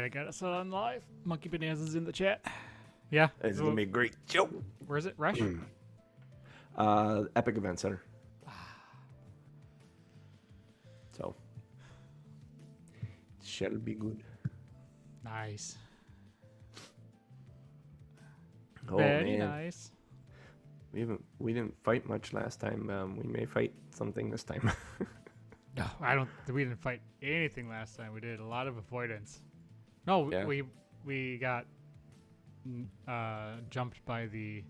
I got us on live. Monkey Bananas is in the chat. Yeah. It's going to be a great show. Where is it? Rush? Epic Event Center. So, it shall be good. Nice. Oh, Very man. nice. We didn't fight much last time. We may fight something this time. No, we didn't fight anything last time. We did a lot of avoidance. No, Yeah. we got jumped by the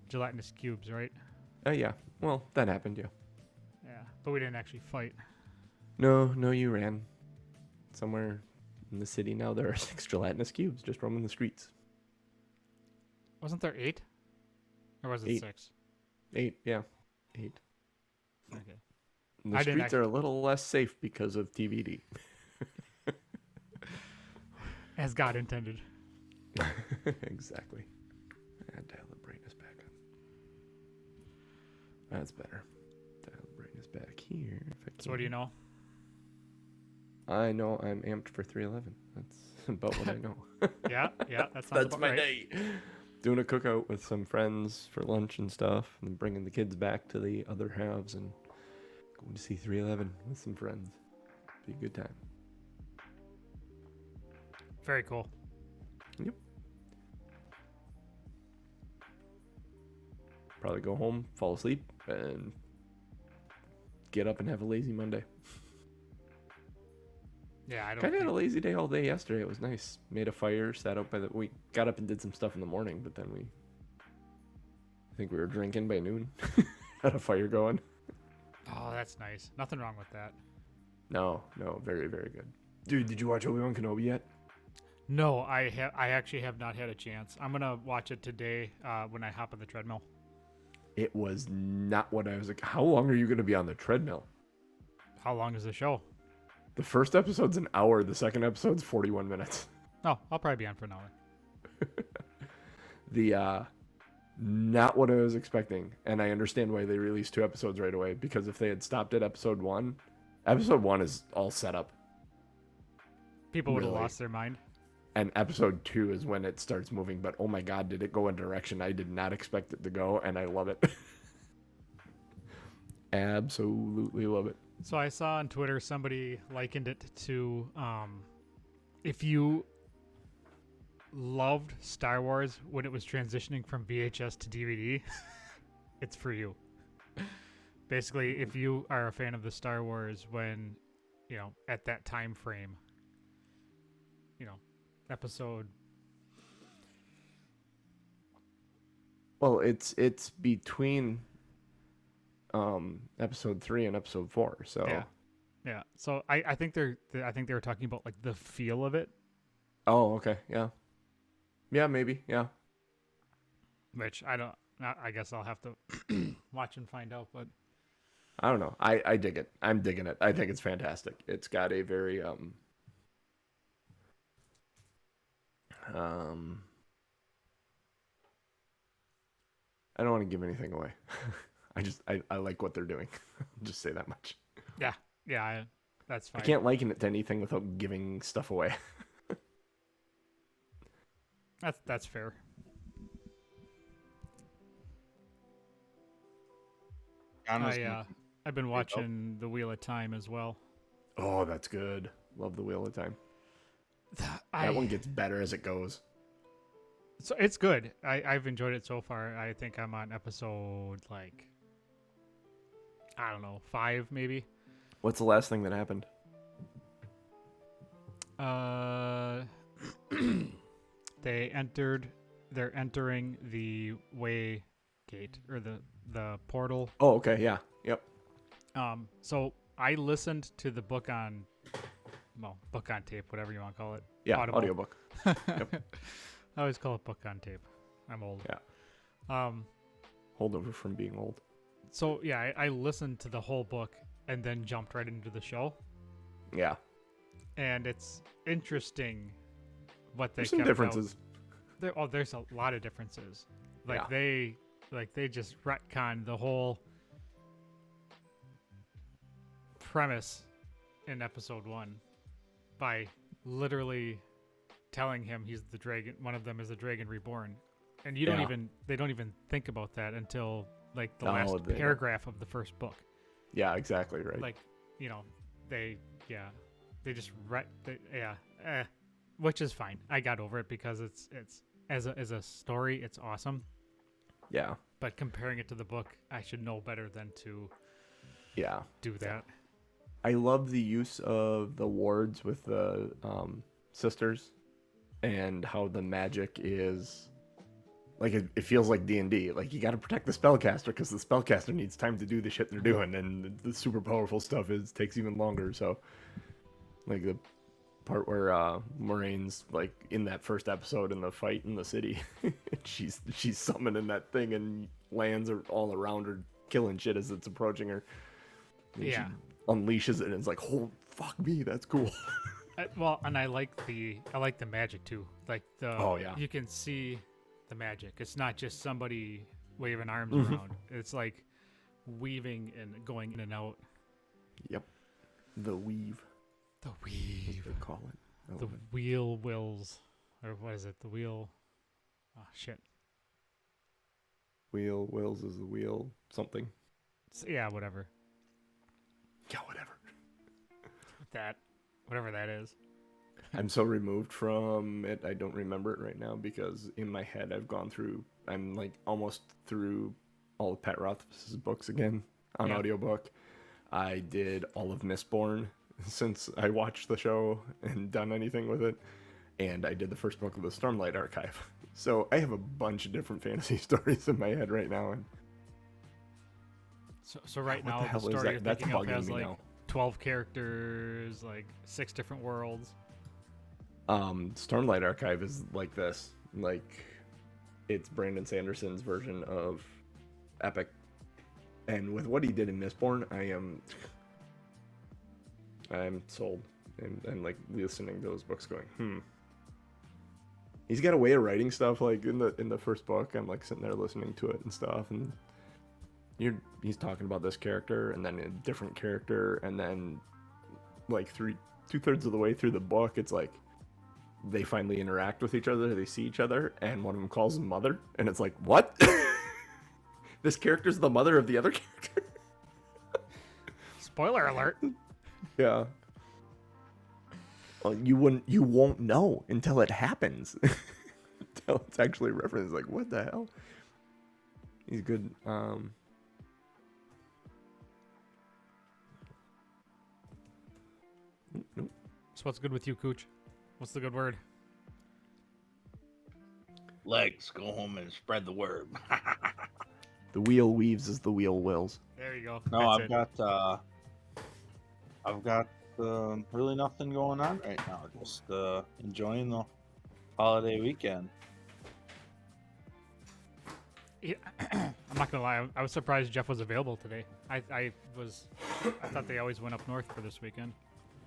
gelatinous cubes, right? Yeah. Well, that happened, yeah. Yeah, but we didn't actually fight. No, you ran. Somewhere in the city now there are 6 gelatinous cubes just roaming the streets. Wasn't there 8? Or was it 8. 6? 8, yeah. 8. Okay. And the streets are a little less safe because of TVD. As God intended. Exactly. Dial the brightness back up. That's better. Dial the brightness back here. So what do you know? I know I'm amped for 311. That's about what I know. Yeah, that sounds That's about my right. day. Doing a cookout with some friends for lunch and stuff, and then bringing the kids back to the other halves and going to see 311 with some friends. Be a good time. Very cool. Yep. Probably go home, fall asleep, and get up and have a lazy Monday. Yeah, I don't Kind of had a lazy day all day yesterday. It was nice. Made a fire, sat out by we got up and did some stuff in the morning, but then we I think we were drinking by noon. Had a fire going. Oh, that's nice. Nothing wrong with that. No, very, very good. Dude, did you watch Obi-Wan Kenobi yet? No, I actually have not had a chance. I'm gonna watch it today when I hop on the treadmill. It was not what I was like. How long are you going to be on the treadmill? How long is the show? The first episode's an hour. The second episode's 41 minutes. Oh, I'll probably be on for an hour. Not what I was expecting. And I understand why they released 2 episodes right away. Because if they had stopped at episode 1 is all set up. People would have Really? lost their mind. And episode 2 is when it starts moving. But oh my god, did it go a direction I did not expect it to go, and I love it. Absolutely love it. So I saw on Twitter somebody likened it to if you loved Star Wars when it was transitioning from VHS to DVD, it's for you. Basically, if you are a fan of the Star Wars when, at that time frame, episode. Well, it's between episode 3 and episode 4, so Yeah. So I think they were talking about like the feel of it, oh, okay, yeah, maybe, yeah. which I guess I'll have to watch and find out. But I don't know. I dig it. I'm digging it. I think it's fantastic. It's got a very I don't want to give anything away. I like what they're doing. I'll just say that much. yeah, that's fine. I can't liken it to anything without giving stuff away. That's fair. I've been watching The Wheel of Time as well. Oh, that's good. Love the Wheel of Time. That one gets better as it goes. So it's good. I've enjoyed it so far. I think I'm on episode I don't know, 5 maybe. What's the last thing that happened? They're entering the way gate or the portal. Oh, okay, yeah. Yep. So I listened to the book on tape, whatever you want to call it. Yeah, Audible. audiobook. Yep. I always call it book on tape. I'm old. Yeah. Holdover from being old. So yeah, I listened to the whole book and then jumped right into the show. Yeah. And it's interesting what they There's some kept differences. out. There's a lot of differences. Yeah. They just retconned the whole premise in episode 1 by literally telling him he's the dragon. One of them is the dragon reborn, and they don't even think about that until like the last paragraph of the first book. Yeah, exactly right. Like, they just which is fine. I got over it because it's as a story, it's awesome. Yeah. But comparing it to the book, I should know better than to do that. I love the use of the wards with the sisters and how the magic is like it feels like D&D. Like you got to protect the spellcaster because the spellcaster needs time to do the shit they're doing, and the super powerful stuff takes even longer. So like the part where Moraine's like in that first episode in the fight in the city, she's summoning that thing and lands are all around her killing shit as it's approaching her. And she unleashes it and it's like, oh fuck me, that's cool. And I like the magic too. Like you can see the magic. It's not just somebody waving arms around. It's like weaving and going in and out. Yep. The weave. The weave. What they call it. The wheel wills. Or what is it? The wheel. Oh, shit. Wheel wills is the wheel something. Yeah, whatever. Yeah, whatever. Whatever that is. I'm so removed from it, I don't remember it right now because in my head I'm like almost through all of Pat Rothfuss's books again on audiobook. I did all of Mistborn since I watched the show and done anything with it. And I did the first book of the Stormlight Archive. So I have a bunch of different fantasy stories in my head right now, and So right what now the the hell is story that? you're That's thinking of bugging has me like now. 12 characters, like 6 different worlds. Stormlight Archive is like this. Like, it's Brandon Sanderson's version of Epic, and with what he did in Mistborn, I'm sold, and like listening to those books, going, He's got a way of writing stuff. Like in the first book, I'm like sitting there listening to it and stuff, and he's talking about this character and then a different character, and then like 2/3 of the way through the book, it's like they finally interact with each other, they see each other, and one of them calls him mother, and it's like, what? This character's the mother of the other character. Spoiler alert. Yeah. Well, you won't know until it happens. Until it's actually referenced. Like, what the hell? He's good. Nope. So what's good with you, Cooch? What's the good word? Legs, go home and spread the word. The wheel weaves as the wheel wills. There you go. No, That's I've got really nothing going on right now. Just enjoying the holiday weekend. Yeah, I'm not gonna lie. I was surprised Jeff was available today. I thought they always went up north for this weekend.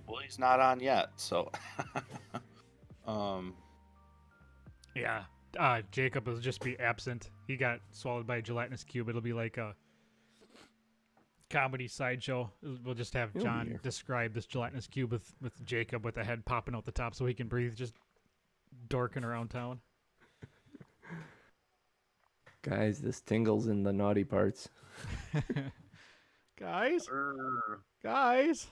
Well, he's not on yet, so. Yeah. Jacob will just be absent. He got swallowed by a gelatinous cube. It'll be like a comedy sideshow. We'll just have John describe this gelatinous cube with Jacob with a head popping out the top so he can breathe, just dorking around town. Guys, this tingles in the naughty parts. Guys? Guys?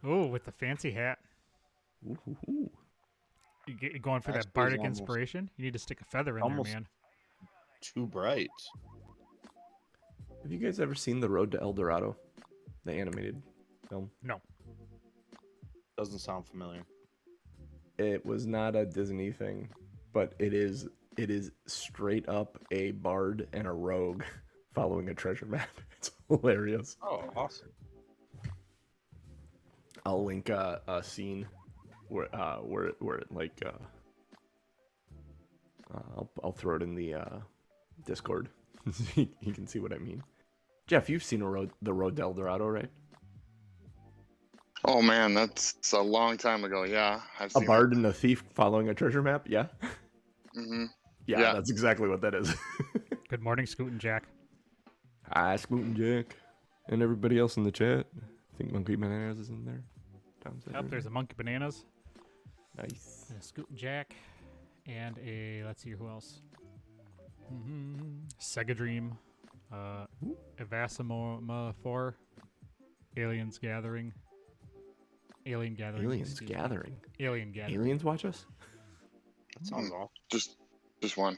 Oh, with the fancy hat. Ooh. You going for Actually, that bardic it's almost- inspiration? You need to stick a feather in almost- there, man. Too bright. Have you guys ever seen The Road to El Dorado? The animated film? No. Doesn't sound familiar. It was not a Disney thing, but it is straight up a bard and a rogue following a treasure map. It's hilarious. Oh, awesome. I'll link a scene where it like I'll throw it in the Discord. You can see what I mean. Jeff, you've seen the Road to El Dorado, right? Oh man, that's a long time ago. Yeah, I've A seen bard and a thief following a treasure map. Yeah. Mm-hmm. Yeah, Yeah. that's exactly what that is. Good morning, Scoot and Jack. Hi, Scoot and Jack, and everybody else in the chat. I think Monkey Bananas is in there. Yep, there's a Monkey Bananas, Nice. a Scoot and Jack, and let's see who else. Sega Dream, Evasimoma 4, Aliens Gathering. Alien Gathering. Aliens excuse me. Gathering. Alien Gathering. Aliens watch us? That sounds awesome. Just one.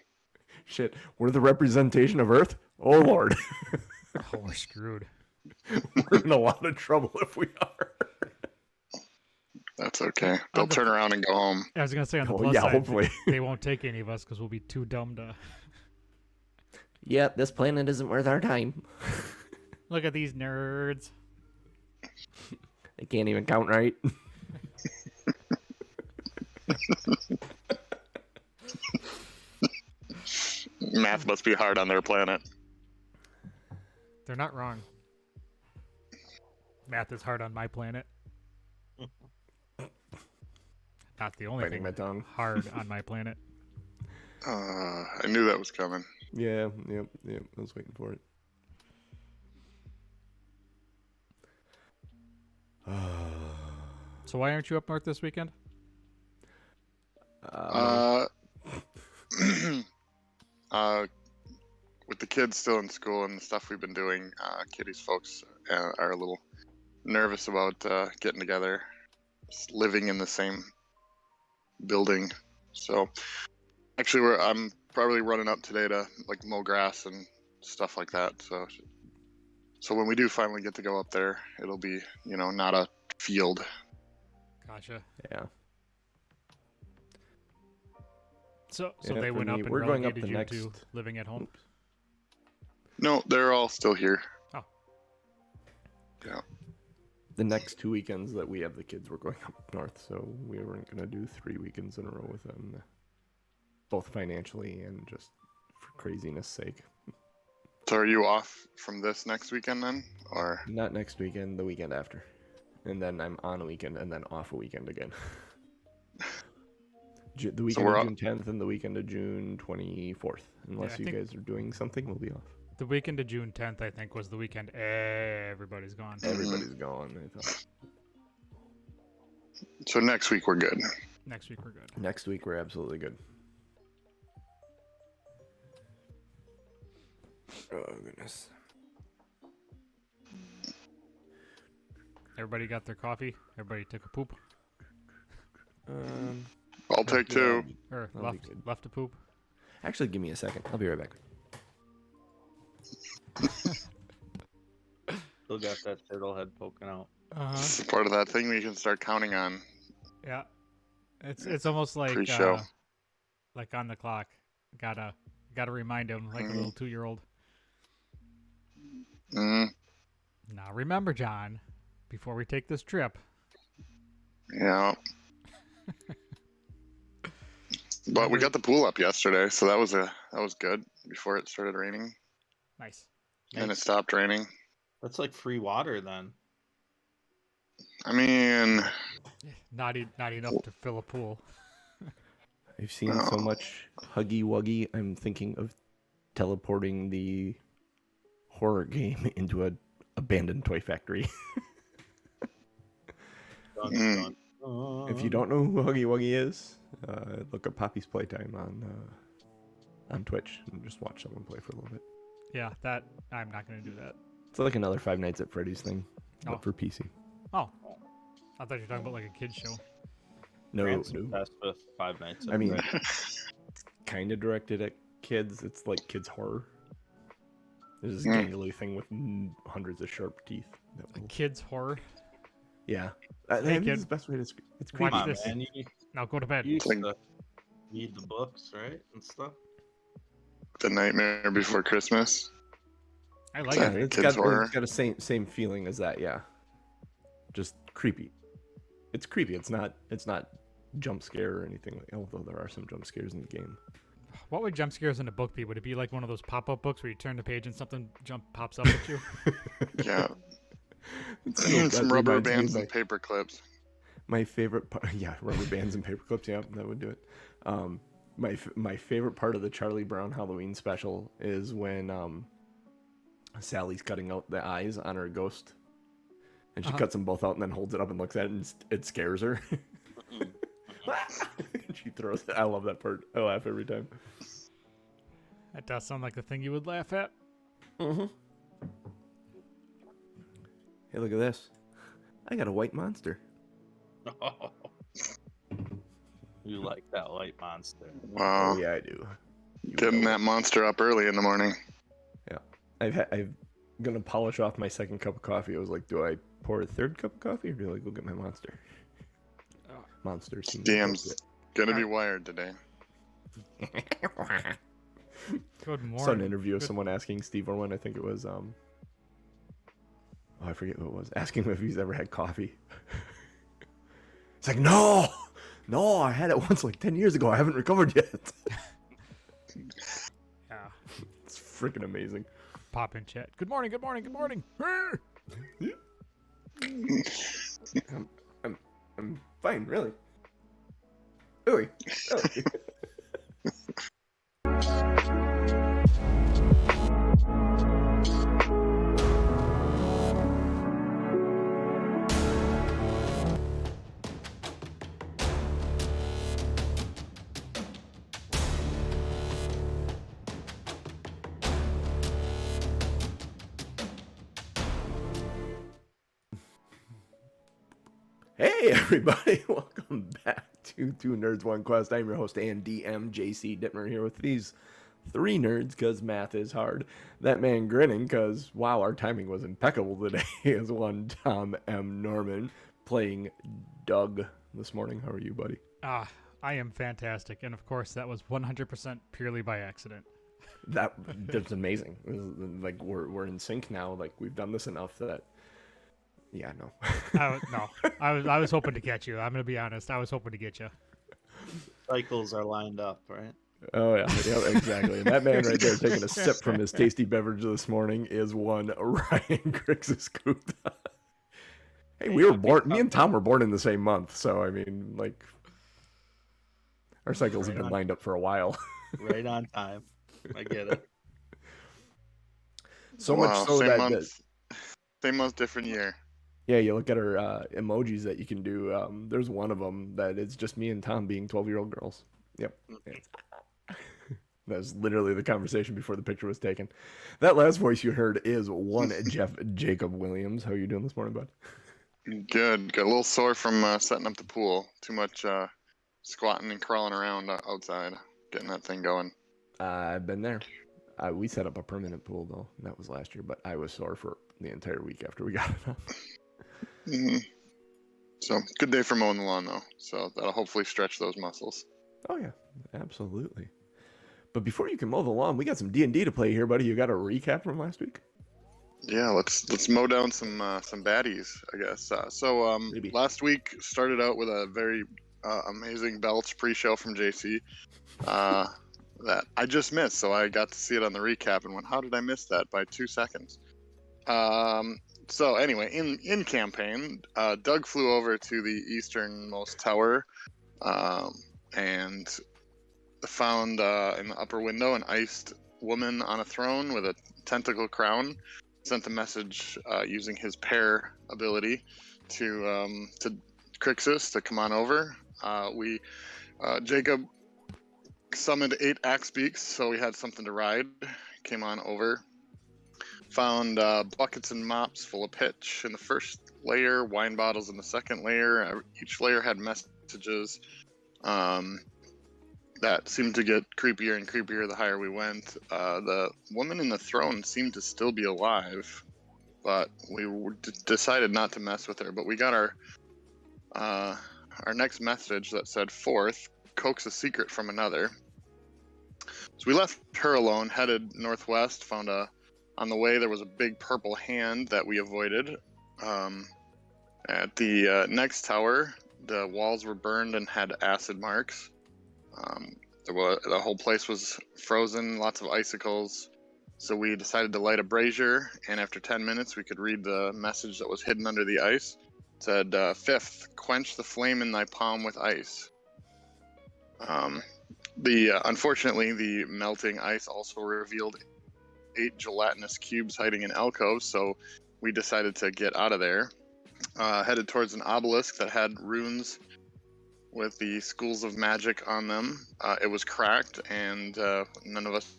Shit, we're the representation of Earth? Oh, Lord. Oh, we're screwed. We're in a lot of trouble if we are. That's okay. They'll turn around and go home. I was gonna say on the Oh, plus yeah, side, hopefully. they won't take any of us because we'll be too dumb to Yeah, this planet isn't worth our time. look at these nerds. They can't even count right. Math must be hard on their planet. They're not wrong. Math is hard on my planet. Not the only Biting thing my tongue. hard on my planet. I knew that was coming. Yeah, yep. I was waiting for it. So why aren't you up north this weekend? With the kids still in school and the stuff we've been doing, Kitty's folks are a little nervous about getting together, just living in the same building. So, actually, I'm probably running up today to like mow grass and stuff like that. So when we do finally get to go up there, it'll be not a field. Gotcha. Yeah. So Yeah, they for went me, up and we're going up relegated the you next. to living at home. Oops. No, they're all still here. Oh. Yeah. The next 2 weekends that we have the kids, we're going up north, so we weren't gonna do 3 weekends in a row with them, both financially and just for craziness sake. So are you off from this next weekend then, or? Not next weekend, the weekend after, and then I'm on a weekend and then off a weekend again. The weekend we're of off- June 10th and the weekend of June 24th. Unless I you think- guys are doing something, we'll be off. The weekend of June 10th, I think, was the weekend everybody's gone. Everybody's gone. I thought. So next week we're good. Next week we're good. Next week we're absolutely good. Oh goodness. Everybody got their coffee. Everybody took a poop I'll take two. or That'll be good. left a poop. Actually, give me a second. I'll be right back. Still got that turtle head poking out. It's part of that thing we can start counting on. Yeah. It's almost like Pre-show. like on the clock. Gotta remind him like a little 2-year-old. Mm, Now remember, John, before we take this trip. yeah. But we got the pool up yesterday, so that was good before it started raining. Nice. And it stopped raining. That's like free water then. I mean, Not enough to fill a pool. I've seen so much Huggy Wuggy. I'm thinking of teleporting the horror game into an abandoned toy factory. Dun, Mm. dun, dun. If you don't know who Huggy Wuggy is, look up Poppy's Playtime on Twitch and just watch someone play for a little bit. Yeah, that I'm not gonna do that. It's like another Five Nights at Freddy's thing, Oh. but for PC. Oh, I thought you were talking about like a kid's show. No, Grant's no. obsessed with Five Nights at I mean, Freddy's. kind of directed at kids. It's like kids horror. There's this Mm. gangly thing with hundreds of sharp teeth. That A will- kid's horror. Yeah, I Hey, think kid. it's the best way to. It's Watch creepy. Come on, this. man. Now go to bed. You used Like- to read the books, right? And stuff. The Nightmare Before Christmas. I like Yeah, it. it's Kids got horror. it's got a same feeling as that. Yeah, just creepy. It's creepy. It's not jump scare or anything like. Although there are some jump scares in the game. What would jump scares in a book be? Would it be like one of those pop-up books where you turn the page and something pops up at you? Yeah. It's And that some rubber reminds me bands of and paper clips. my favorite part. Yeah, rubber bands and paper clips. Yeah, that would do it. My favorite part of the Charlie Brown Halloween special is when Sally's cutting out the eyes on her ghost, and she cuts them both out and then holds it up and looks at it, and it scares her. And she throws it. I love that part. I laugh every time. That does sound like the thing you would laugh at. Mm-hmm. Hey, look at this. I got a white monster. You like that light monster. Wow. Oh yeah, I do. You Getting know. that monster up early in the morning. I'm gonna polish off my second cup of coffee. I was like, do I pour a third cup of coffee or do I go get my monster? Oh. Monster seems DM's gonna be wired today. Good morning. Saw an interview of Good- someone asking Steve Irwin, I think it was oh, I forget what it was, asking him if he's ever had coffee. It's like, no, I had it once like 10 years ago. I haven't recovered yet. Yeah. It's freaking amazing. Pop in chat. Good morning. Good morning. Good morning. I'm fine, really. Really. Really. Hey everybody, welcome back to Two Nerds One Quest. I'm your host and DM JC Dittmer here with these three nerds because math is hard. That man grinning because wow, our timing was impeccable today is one Tom M. Norman playing Doug this morning. How are you, buddy? I am fantastic, and of course that was 100% purely by accident. That's amazing. Like we're in sync now. Like we've done this enough that. Yeah, no. I was hoping to catch you. I'm gonna be honest. I was hoping to get you. Cycles are lined up, right? Oh yeah, exactly. And that man right there taking a sip from his tasty beverage this morning is one Ryan Griggs' scoop. Hey, we were born. Me and Tom were born in the same month, so I mean, like, our cycles have been lined up for a while. Right on time. I get it. So much so same that month, same month, different year. yeah, you look at our emojis that you can do. There's one of them that it's just me and Tom being 12-year-old girls. Yep. That was literally the conversation before the picture was taken. That last voice you heard is one Jacob Williams. How are you doing this morning, bud? Good. Got a little sore from setting up the pool. Too much squatting and crawling around outside, getting that thing going. I've been there. We set up a permanent pool, though. That was last year, but I was sore for the entire week after we got it up. Mm-hmm. So, good day for mowing the lawn, though. So, that'll hopefully stretch those muscles. Oh, yeah. Absolutely. But before you can mow the lawn, we got some D&D to play here, buddy. You got a recap from last week? Yeah, let's mow down some baddies, I guess. Last week started out with a very amazing belch pre-show from JC that I just missed, so I got to see it on the recap and went, how did I miss that by 2 seconds? So anyway, in campaign, Doug flew over to the easternmost tower and found in the upper window an iced woman on a throne with a tentacle crown. Sent a message using his pair ability to Crixus to come on over. Jacob summoned 8 axe beaks, so we had something to ride. Came on over. Found buckets and mops full of pitch in the first layer, wine bottles in the second layer. Each layer had messages that seemed to get creepier and creepier the higher we went. The woman in the throne seemed to still be alive, but we decided not to mess with her. But we got our next message that said, "Fourth, coax a secret from another." So we left her alone, headed northwest, found on the way there was a big purple hand that we avoided. At the next tower, the walls were burned and had acid marks. The whole place was frozen, lots of icicles. So we decided to light a brazier, and after 10 minutes, we could read the message that was hidden under the ice. It said, "Fifth, quench the flame in thy palm with ice." Unfortunately, the melting ice also revealed 8 gelatinous cubes hiding in alcoves, so we decided to get out of there. Headed towards an obelisk that had runes with the schools of magic on them. It was cracked, and none of us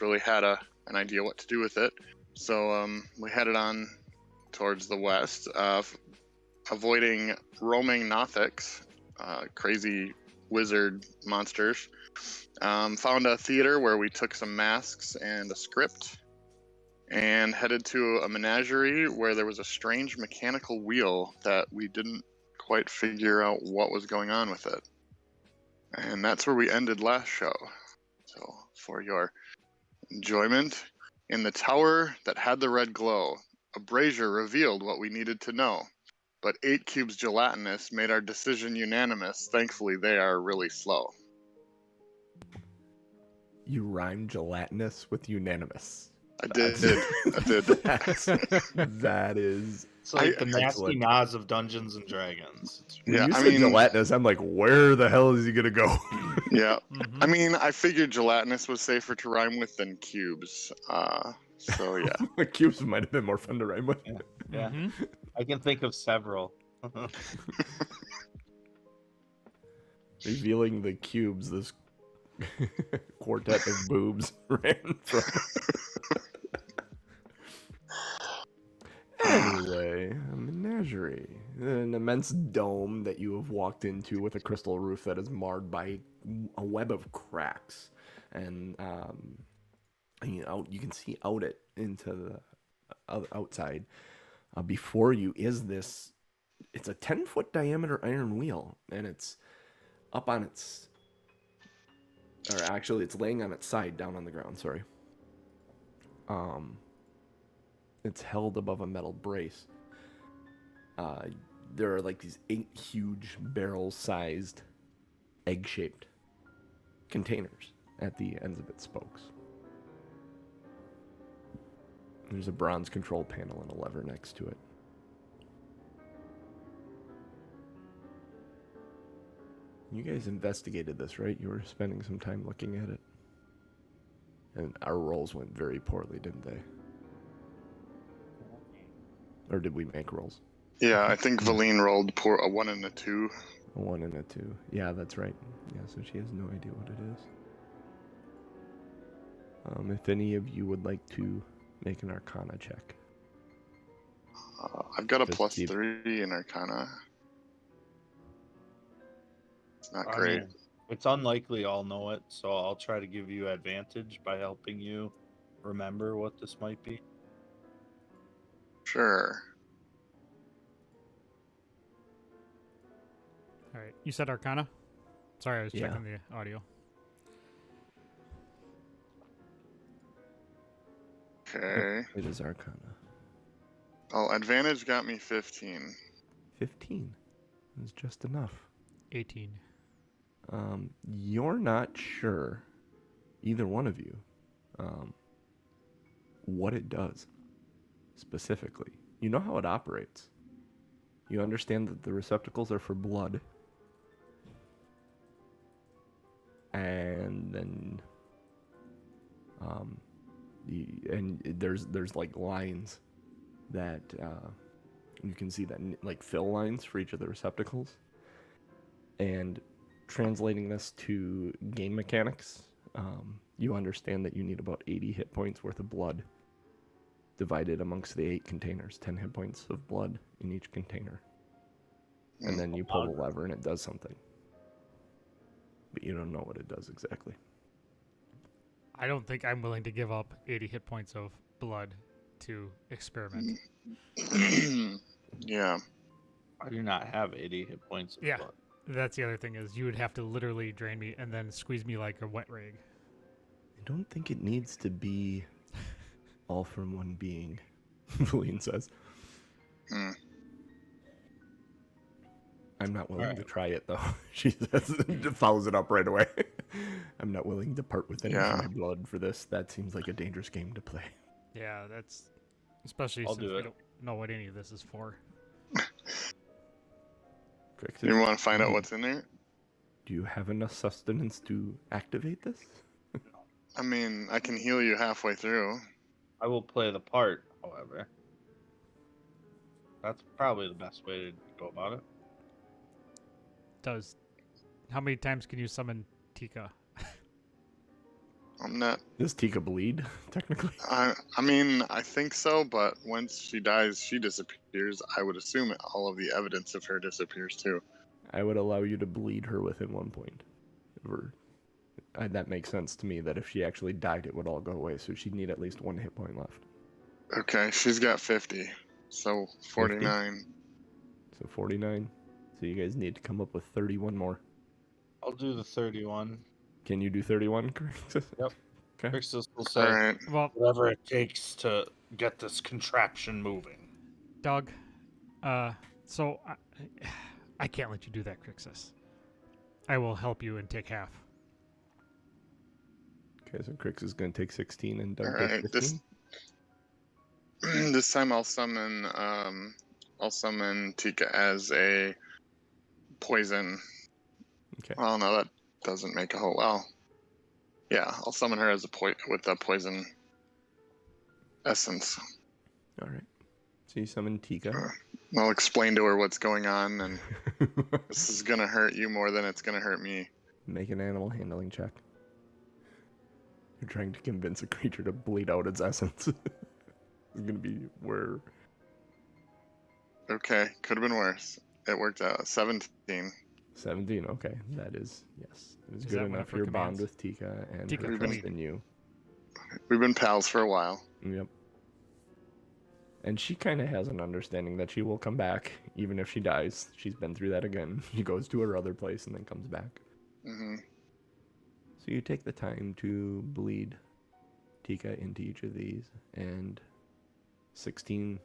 really had an idea what to do with it. So we headed on towards the west, avoiding roaming Nothics, crazy wizard monsters. Found a theater where we took some masks and a script, and headed to a menagerie where there was a strange mechanical wheel that we didn't quite figure out what was going on with it. And that's where we ended last show. So for your enjoyment, in the tower that had the red glow, a brazier revealed what we needed to know. But 8 cubes gelatinous made our decision unanimous. Thankfully, they are really slow. You rhymed gelatinous with unanimous. I did. That is. It's like the nasty excellent. Nas of Dungeons and Dragons. When you said gelatinous, I'm like, where the hell is he gonna go? Yeah. I mean, I figured gelatinous was safer to rhyme with than cubes. So yeah. Cubes might have been more fun to rhyme with. Yeah. I can think of several. Revealing the cubes, this quartet of boobs ran from. Anyway, a menagerie. An immense dome that you have walked into with a crystal roof that is marred by a web of cracks. And you can see out it into the outside. Before you is this, it's a 10-foot diameter iron wheel, and it's up on its, or actually it's laying on its side down on the ground, sorry. It's held above a metal brace. There are like these 8 huge barrel-sized, egg-shaped containers at the ends of its spokes. There's a bronze control panel and a lever next to it. You guys investigated this, right? You were spending some time looking at it. And our rolls went very poorly, didn't they? Or did we make rolls? Yeah, I think Valine rolled a 1 and a 2. A 1 and a 2. Yeah, that's right. Yeah, so she has no idea what it is. If any of you would like to make an Arcana check. I've got a Just plus keep- 3 in Arcana. It's not I great. mean, it's unlikely I'll know it, so I'll try to give you advantage by helping you remember what this might be. Sure. All right. You said Arcana? Sorry, I was Yeah. checking the audio. Okay. It is Arcana. Oh, advantage got me 15. 15 is just enough. 18. You're not sure, either one of you, what it does specifically. You know how it operates. You understand that the receptacles are for blood. And then there's like lines that you can see that like fill lines for each of the receptacles. And translating this to game mechanics, you understand that you need about 80 hit points worth of blood divided amongst the 8 containers, 10 hit points of blood in each container. And then you pull the lever and it does something. But you don't know what it does exactly. I don't think I'm willing to give up 80 hit points of blood to experiment. Yeah. I do not have 80 hit points of Yeah. blood. That's the other thing is you would have to literally drain me and then squeeze me like a wet rig. I don't think it needs to be all from one being, Valine says. Hmm. I'm not willing to Alright. try it, though. She says, follows it up right away. I'm not willing to part with any of my blood for this. That seems like a dangerous game to play. Yeah, that's especially I'll since do we it. don't know what any of this is for. Correct. You want to find out what's in there? Do you have enough sustenance to activate this? I mean, I can heal you halfway through. I will play the part, however. That's probably the best way to go about it. How many times can you summon Tika? I'm not. Does Tika bleed, technically? I mean, I think so, but once she dies, she disappears. I would assume all of the evidence of her disappears too. I would allow you to bleed her within 1 point. That makes sense to me, that if she actually died, it would all go away, so she'd need at least 1 hit point left. Okay, she's got 50, so 49. So 49. So you guys need to come up with 31 more. I'll do the 31. Can you do 31, correct? Yep. Okay. Crixus will say All right. Well, whatever it takes to get this contraption moving. Doug, so I can't let you do that, Crixus. I will help you and take half. Okay, so Crix is going to take 16 and Doug All takes right. 15. This time I'll summon Tika as a poison. Okay. Well, no, that doesn't make a whole. Well, yeah, I'll summon her as with the poison essence. All right. So you summon Tika. I'll explain to her what's going on, and this is gonna hurt you more than it's gonna hurt me. Make an animal handling check. You're trying to convince a creature to bleed out its essence. It's going to be where... Okay, could have been worse. It worked out. 17. 17, okay. That is, yes. It is Is good that one enough of for her your bond commands? with Tika and Tika, her come trust here. in you. We've been pals for a while. Yep. And she kind of has an understanding that she will come back, even if she dies. She's been through that again. She goes to her other place and then comes back. Mm-hmm. So you take the time to bleed Tika into each of these, and 16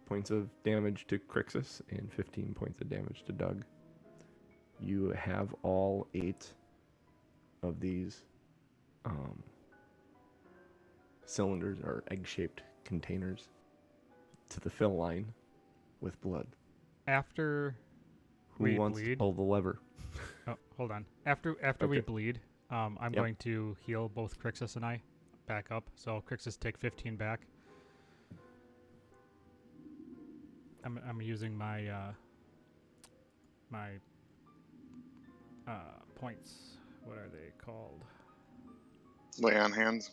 points of damage to Crixus and 15 points of damage to Doug. You have all 8 of these cylinders or egg-shaped containers to the fill line with blood. After Who we wants bleed, to pull the lever? oh, hold on. After we Okay. bleed, I'm Yep. going to heal both Crixus and I back up. So Crixus take 15 back. I'm using my points. What are they called? Lay on hands.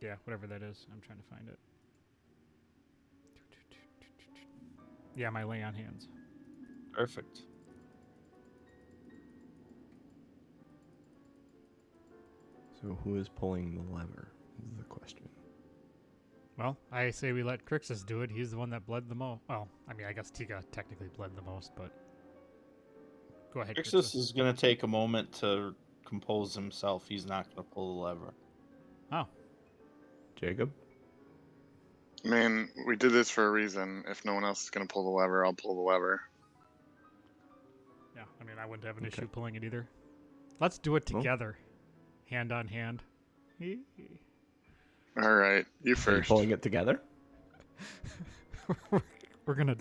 Yeah, whatever that is. I'm trying to find it. Yeah, my lay on hands. Perfect. So who is pulling the lever is the question. Well, I say we let Crixus do it. He's the one that bled the most. Well, I mean, I guess Tika technically bled the most, but go ahead, Crixus Crixus. is going to take a moment to compose himself. He's not going to pull the lever. Oh, Jacob? Man, we did this for a reason. If no one else is gonna pull the lever, I'll pull the lever. yeah. I mean, I wouldn't have an Okay. issue pulling it either. Let's do it Well- together, hand on hand. All right, you Are you first. pulling it together? we're gonna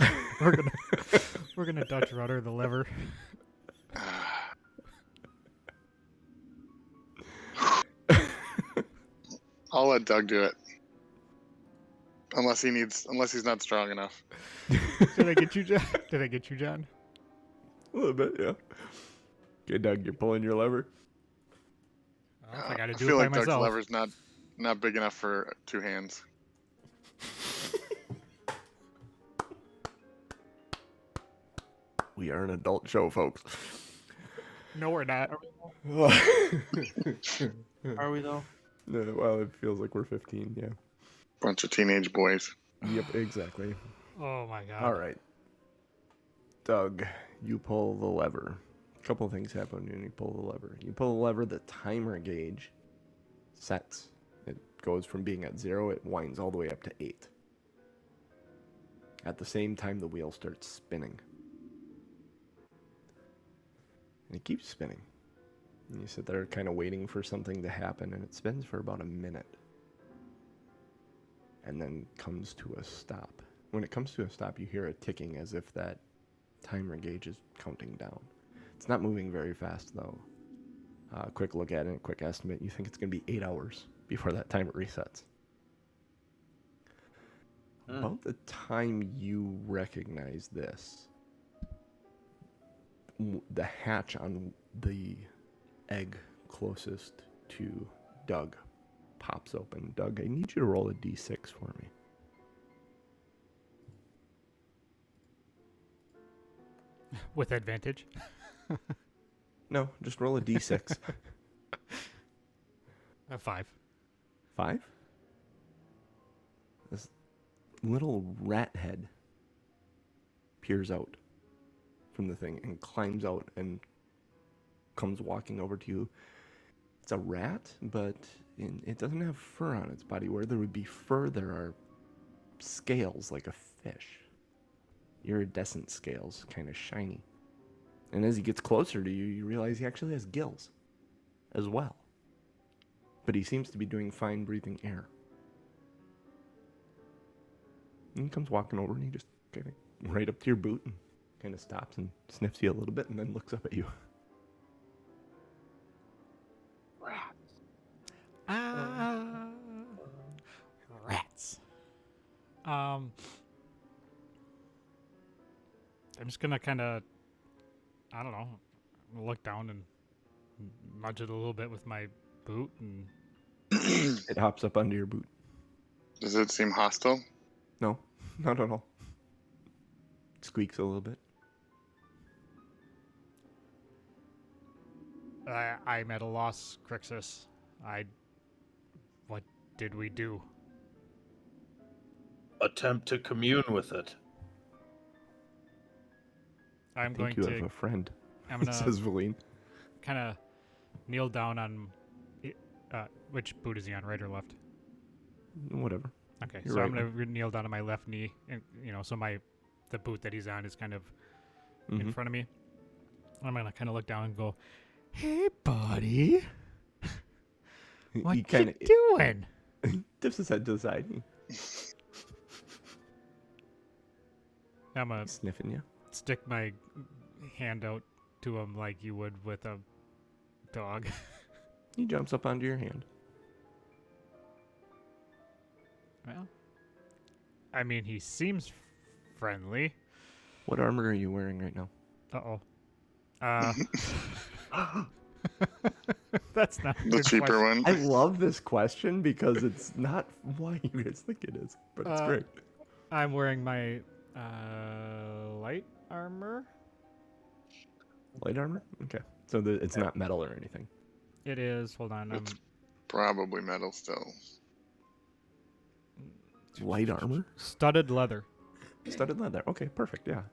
Dutch rudder the lever. I'll let Doug do it. Unless he's not strong enough. Did I get you, John? Did I get you, John? A little bit, yeah. Okay, Doug, you're pulling your lever. Well, if I got to I do feel it by like Doug's myself. lever's not big enough for 2 hands. We are an adult show, folks. No, we're not. Are we, though? Well, it feels like we're 15, yeah. Bunch of teenage boys. Yep, exactly. Oh my god. All right. Doug, you pull the lever. A couple of things happen when you pull the lever. You pull the lever, the timer gauge sets. It goes from being at 0, it winds all the way up to 8. At the same time, the wheel starts spinning. And it keeps spinning. And you sit there kind of waiting for something to happen, and it spins for about a minute. And then comes to a stop. When it comes to a stop, you hear a ticking as if that timer gauge is counting down. It's not moving very fast, though. Quick look at it, quick estimate. You think it's going to be 8 hours before that timer resets. About the time you recognize this, the hatch on the egg closest to Doug pops open. Doug, I need you to roll a d6 for me. With advantage. No, just roll a d6. A 5. 5? This little rat head peers out from the thing and climbs out and comes walking over to you. It's a rat, but it doesn't have fur on its body. Where there would be fur, there are scales like a fish. Iridescent scales, kind of shiny. And as he gets closer to you, you realize he actually has gills as well. But he seems to be doing fine breathing air. And he comes walking over and he just kind of right up to your boot and kind of stops and sniffs you a little bit and then looks up at you. Rats. I'm just gonna kind of, I don't know, look down and nudge it a little bit with my boot, and It hops up under your boot. Does it seem hostile? No, not at all. Squeaks a little bit. I'm at a loss, Crixus. What did we do? attempt to commune with it. I'm I going think you have to. a friend. I'm gonna Says Valine. kind of kneel down on. Which boot is he on, right or left? Whatever. Okay, You're so right I'm gonna kneel down on my left knee, and so the boot that he's on is kind of in Mhm. front of me. I'm gonna kind of look down and go, "Hey, buddy, what He kind of you doing?" dips his head to the side. I'm gonna He's sniffing you. stick my hand out to him like you would with a dog. He jumps up onto your hand. Well, I mean, he seems friendly. What armor are you wearing right now? Uh-oh. That's not a The good cheaper question. one. I love this question because it's not why you guys think it is, but it's great. I'm wearing my light armor. Light armor? Okay. So it's not metal or anything. It is. Hold on. It's probably metal still. Light armor? Studded leather. Studded leather. Okay, perfect. Yeah.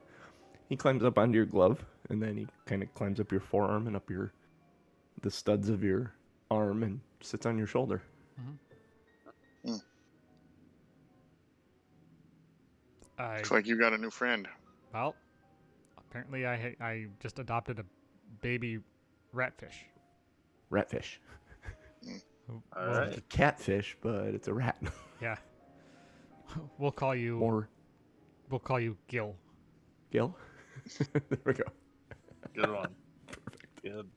He climbs up onto your glove, and then he kind of climbs up your forearm and up the studs of your arm and sits on your shoulder. Looks like you got a new friend. Well, apparently I just adopted a baby ratfish. Ratfish. All Well, right. It's a catfish, but it's a rat. Yeah. We'll call you. Or We'll call you Gil. Gil. There we go. Good one. Good.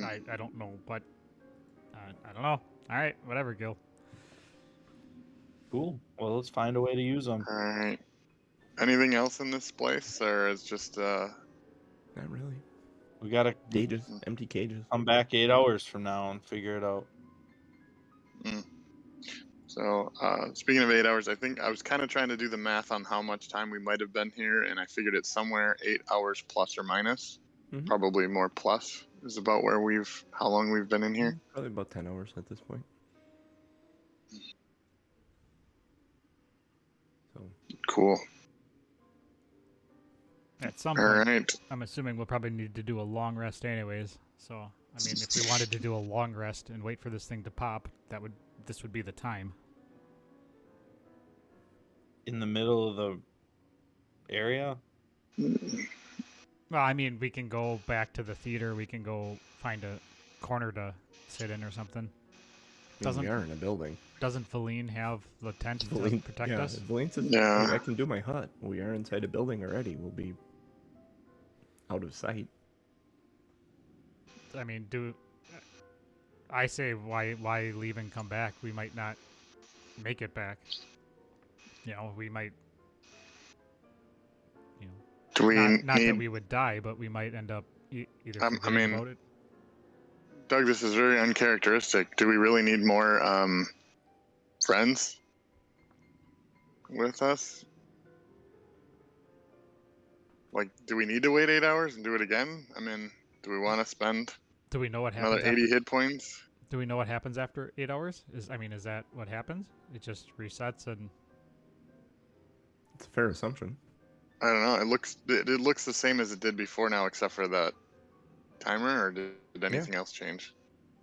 I don't know, but I don't know. All right, whatever, Gil. Cool. Well, let's find a way to use them. All right. Anything else in this place, or is just Not really. We gotta Cages. Empty cages. come back 8 hours from now and figure it out. So, speaking of 8 hours, I think I was kind of trying to do the math on how much time we might have been here, and I figured it's somewhere 8 hours plus or minus. Mhm. Probably more plus is about how long we've been in here. Probably about 10 hours at this point. So, Cool. At some All point, right. I'm assuming we'll probably need to do a long rest anyways. So, I mean, if we wanted to do a long rest and wait for this thing to pop, this would be the time. In the middle of the area? Well, I mean, we can go back to the theater. We can go find a corner to sit in or something. we are in a building. Doesn't Feline have the tent to Valine, protect yeah, us? Valine says, Yeah. "Hey, I can do my hut. We are inside a building already. We'll be out of sight." I mean, I say why leave and come back? We might not make it back. We might. Do we Not need? that we would die, but we might end up either I forgetting mean, about it. Doug, this is very uncharacteristic. Do we really need more friends with us? Like, do we need to wait 8 hours and do it again? I mean, do we want to spend Do we know what another happens? 80 hit points? Do we know what happens after 8 hours? Is that what happens? It just resets and. It's a fair assumption. I don't know. It looks the same as it did before now, except for that timer. Or did anything else change?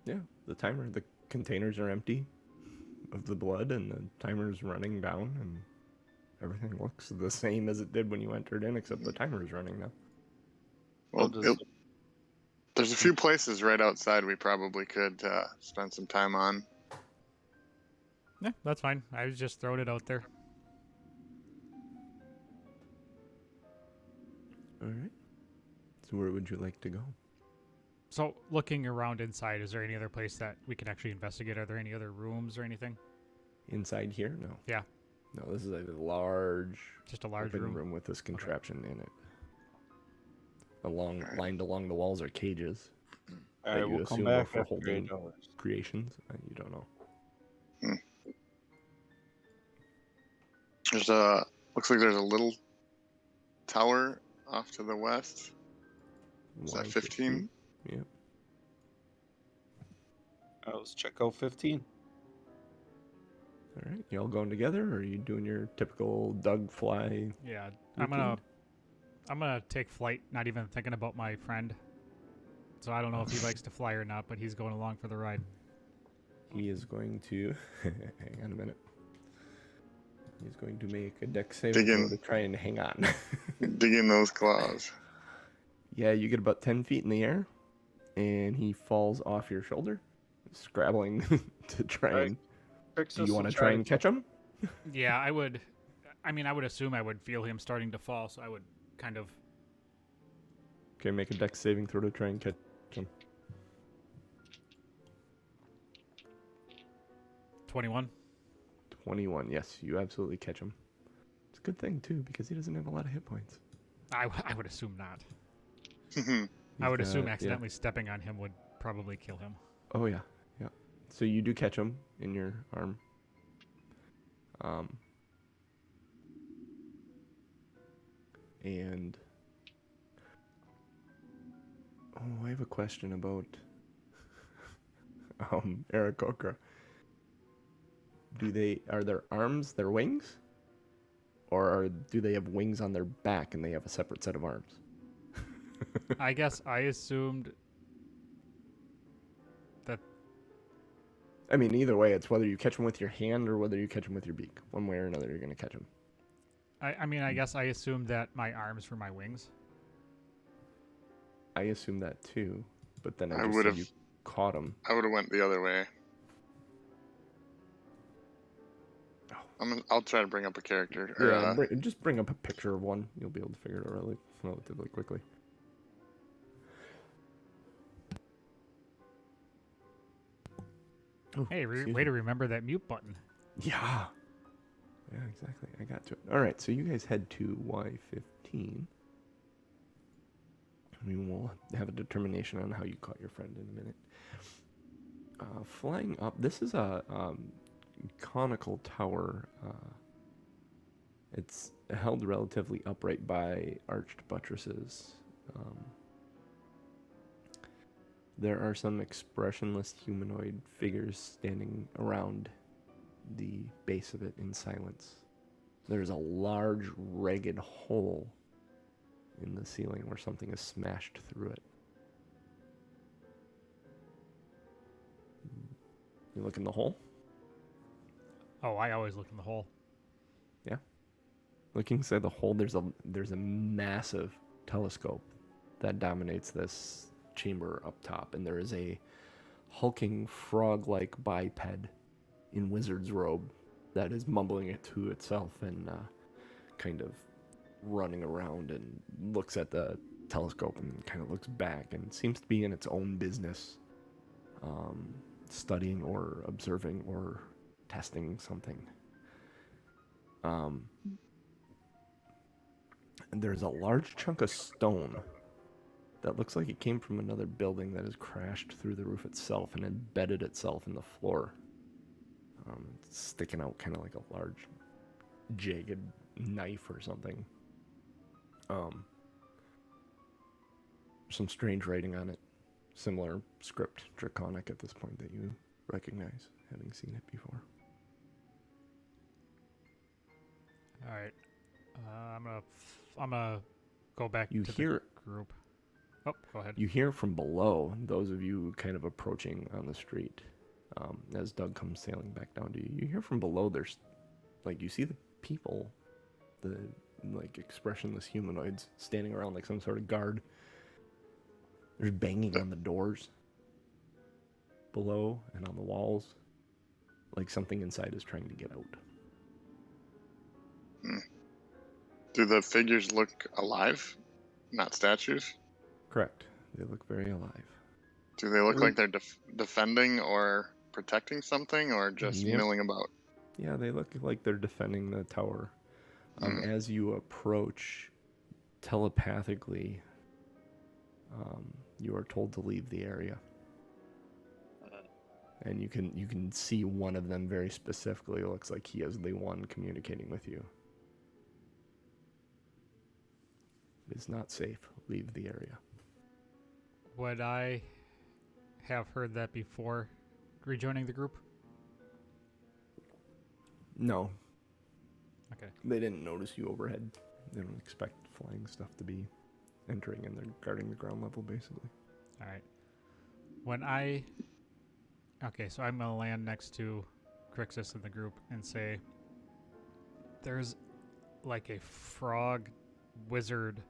Yeah, the containers are empty of the blood, and the timer's running down, and everything looks the same as it did when you entered in, except the timer's running now. Well, there's a few places right outside we probably could spend some time on. Yeah, that's fine. I was just throwing it out there. All right. So where would you like to go? So, looking around inside, is there any other place that we can actually investigate? Are there any other rooms or anything? Inside here? No. Yeah. No, this is a large, Just a large open room. with this contraption in it. Lined along the walls are cages. All that right, you we'll come assume are back for after holding 8 hours. creations. You don't know. Looks like there's a little tower off to the west. Is that 15? Yeah. All right, let's check out 15. All right, you all going together, or are you doing your typical Doug fly? Yeah, routine? I'm gonna take flight, not even thinking about my friend. So I don't know if he likes to fly or not, but he's going along for the ride. He is going to hang on a minute. He's going to make a dex saving throw to try and hang on. Dig in those claws. Yeah, you get about 10 feet in the air, and he falls off your shoulder, scrabbling to try All right, and. Crixus Do you want will to try and catch him? Yeah, I would. I mean, I would assume I would feel him starting to fall, so I would kind of. Okay, make a dex saving throw to try and catch him. 21. 21. Yes, you absolutely catch him. It's a good thing too because he doesn't have a lot of hit points. I would assume not. He's I would assume got- accidentally stepping on him would probably kill him. Oh yeah, yeah. So you do catch him in your arm. And I have a question about Eric Okra. Are their arms their wings? Or do they have wings on their back and they have a separate set of arms? I guess I assumed that. I mean, either way, it's whether you catch them with your hand or whether you catch them with your beak. One way or another, you're going to catch them. I mean, I guess I assumed that my arms were my wings. I assume that too, but then I I just would've- said you caught them. I would have went the other way. I'll try to bring up a character. Or, Yeah, just bring up a picture of one. You'll be able to figure it out relatively quickly. Oh, Hey, excuse way me. to remember that mute button. Yeah. Yeah, exactly. I got to it. All right, so you guys head to Y15. I mean, we'll have a determination on how you caught your friend in a minute. Flying up, this is a conical tower. It's held relatively upright by arched buttresses. There are some expressionless humanoid figures standing around the base of it in silence. There's a large, ragged hole in the ceiling where something is smashed through it. You look in the hole? Oh, I always look in the hole. Yeah. Looking inside the hole, there's a massive telescope that dominates this chamber up top, and there is a hulking frog-like biped in wizard's robe that is mumbling it to itself and kind of running around and looks at the telescope and kind of looks back and seems to be in its own business, studying or observing or testing something. And there's a large chunk of stone that looks like it came from another building that has crashed through the roof itself and embedded itself in the floor. It's sticking out kind of like a large, jagged knife or something. Some strange writing on it. Similar script, draconic at this point that you recognize, having seen it before. All right. I'm gonna go back You to hear the group. Oh, go ahead. You hear from below, those of you kind of approaching on the street, as Doug comes sailing back down to you. You hear from below, there's, like, you see the people, the, like, expressionless humanoids standing around like some sort of guard. There's banging on the doors below and on the walls, like something inside is trying to get out. do the figures look alive? Not statues? Correct. They look very alive. Do they look like they're defending or protecting something, or just Yep. milling about? Yeah, they look like they're defending the tower. As you approach, telepathically, you are told to leave the area, and you can see one of them very specifically. It looks like he is the one communicating with you. It is not safe. Leave the area. Would I have heard that before rejoining the group? No, Okay. they didn't notice you overhead. They don't expect flying stuff to be entering, and they're guarding the ground level, basically. All right. Okay, so I'm gonna land next to Crixus in the group and say, "There's like a frog wizard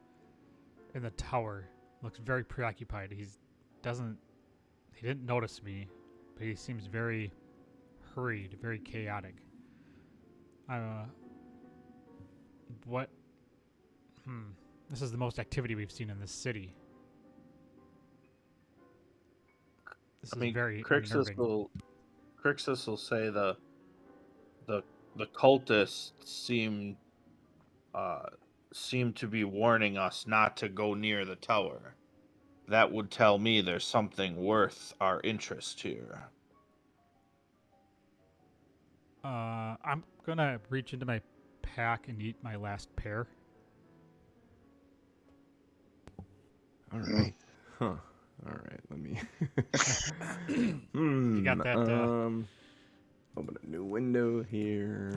in the tower. Looks very preoccupied. He didn't notice me, but he seems very hurried, very chaotic. What? This is the most activity we've seen in this city. This is very unnerving." Crixus will say the cultists seem to be warning us not to go near the tower. That would tell me there's something worth our interest here. I'm gonna reach into my pack and eat my last pear. All right. Huh. All right. Let me. You got that? Open a new window here.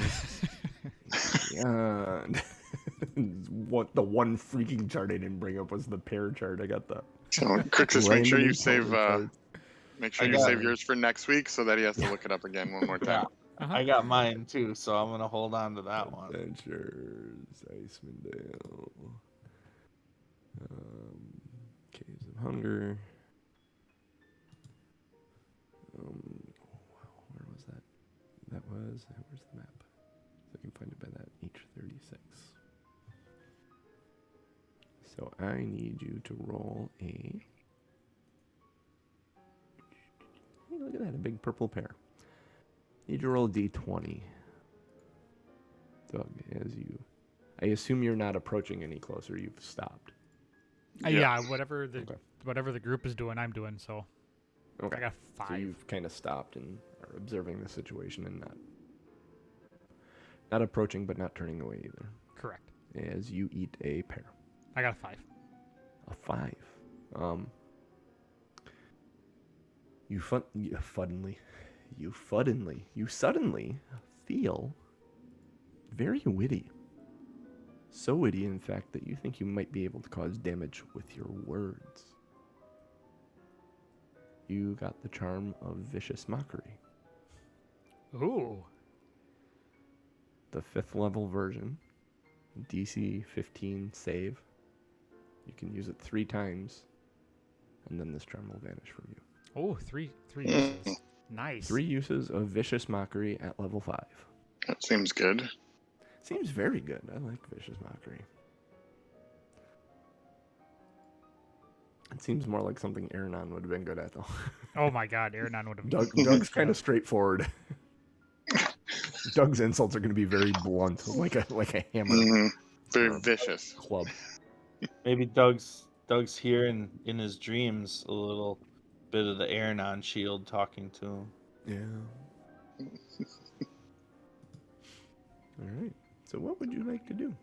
And what the one freaking chart I didn't bring up was the pear chart. I got the. So, Crixus, make sure you save. Make sure you got save it. yours for next week, so that he has to look it up again one more time. I got mine too, so I'm gonna hold on to that one. Adventures, Icewind Dale, Caves of Hunger. Where was that? Where's the map? So I can find it by that H36. So I need you to roll a. Hey, look at that, a big purple pear. Need you to roll a d20. Doug, I assume you're not approaching any closer. You've stopped. Yeah, whatever the group is doing, I'm doing. So Okay. I got 5. So you've kind of stopped and are observing the situation and not approaching, but not turning away either. Correct. As you eat a pear. I got a 5. A 5. You suddenly feel very witty. So witty, in fact, that you think you might be able to cause damage with your words. You got the charm of vicious mockery. Ooh. The 5th level version, DC 15 save. You can use it 3 times, and then this charm will vanish from you. Oh, 3 uses. Nice. 3 uses of vicious mockery at level 5. That seems good. Seems very good. I like vicious mockery. It seems more like something Aranon would have been good at, though. Oh my God, Aranon would have. Doug's kind of straightforward. Doug's insults are going to be very blunt, like a hammer. Mm-hmm. Very vicious. Club. Maybe Doug's here in his dreams a little bit of the Aranon shield talking to him. Yeah. All right. So what would you like to do?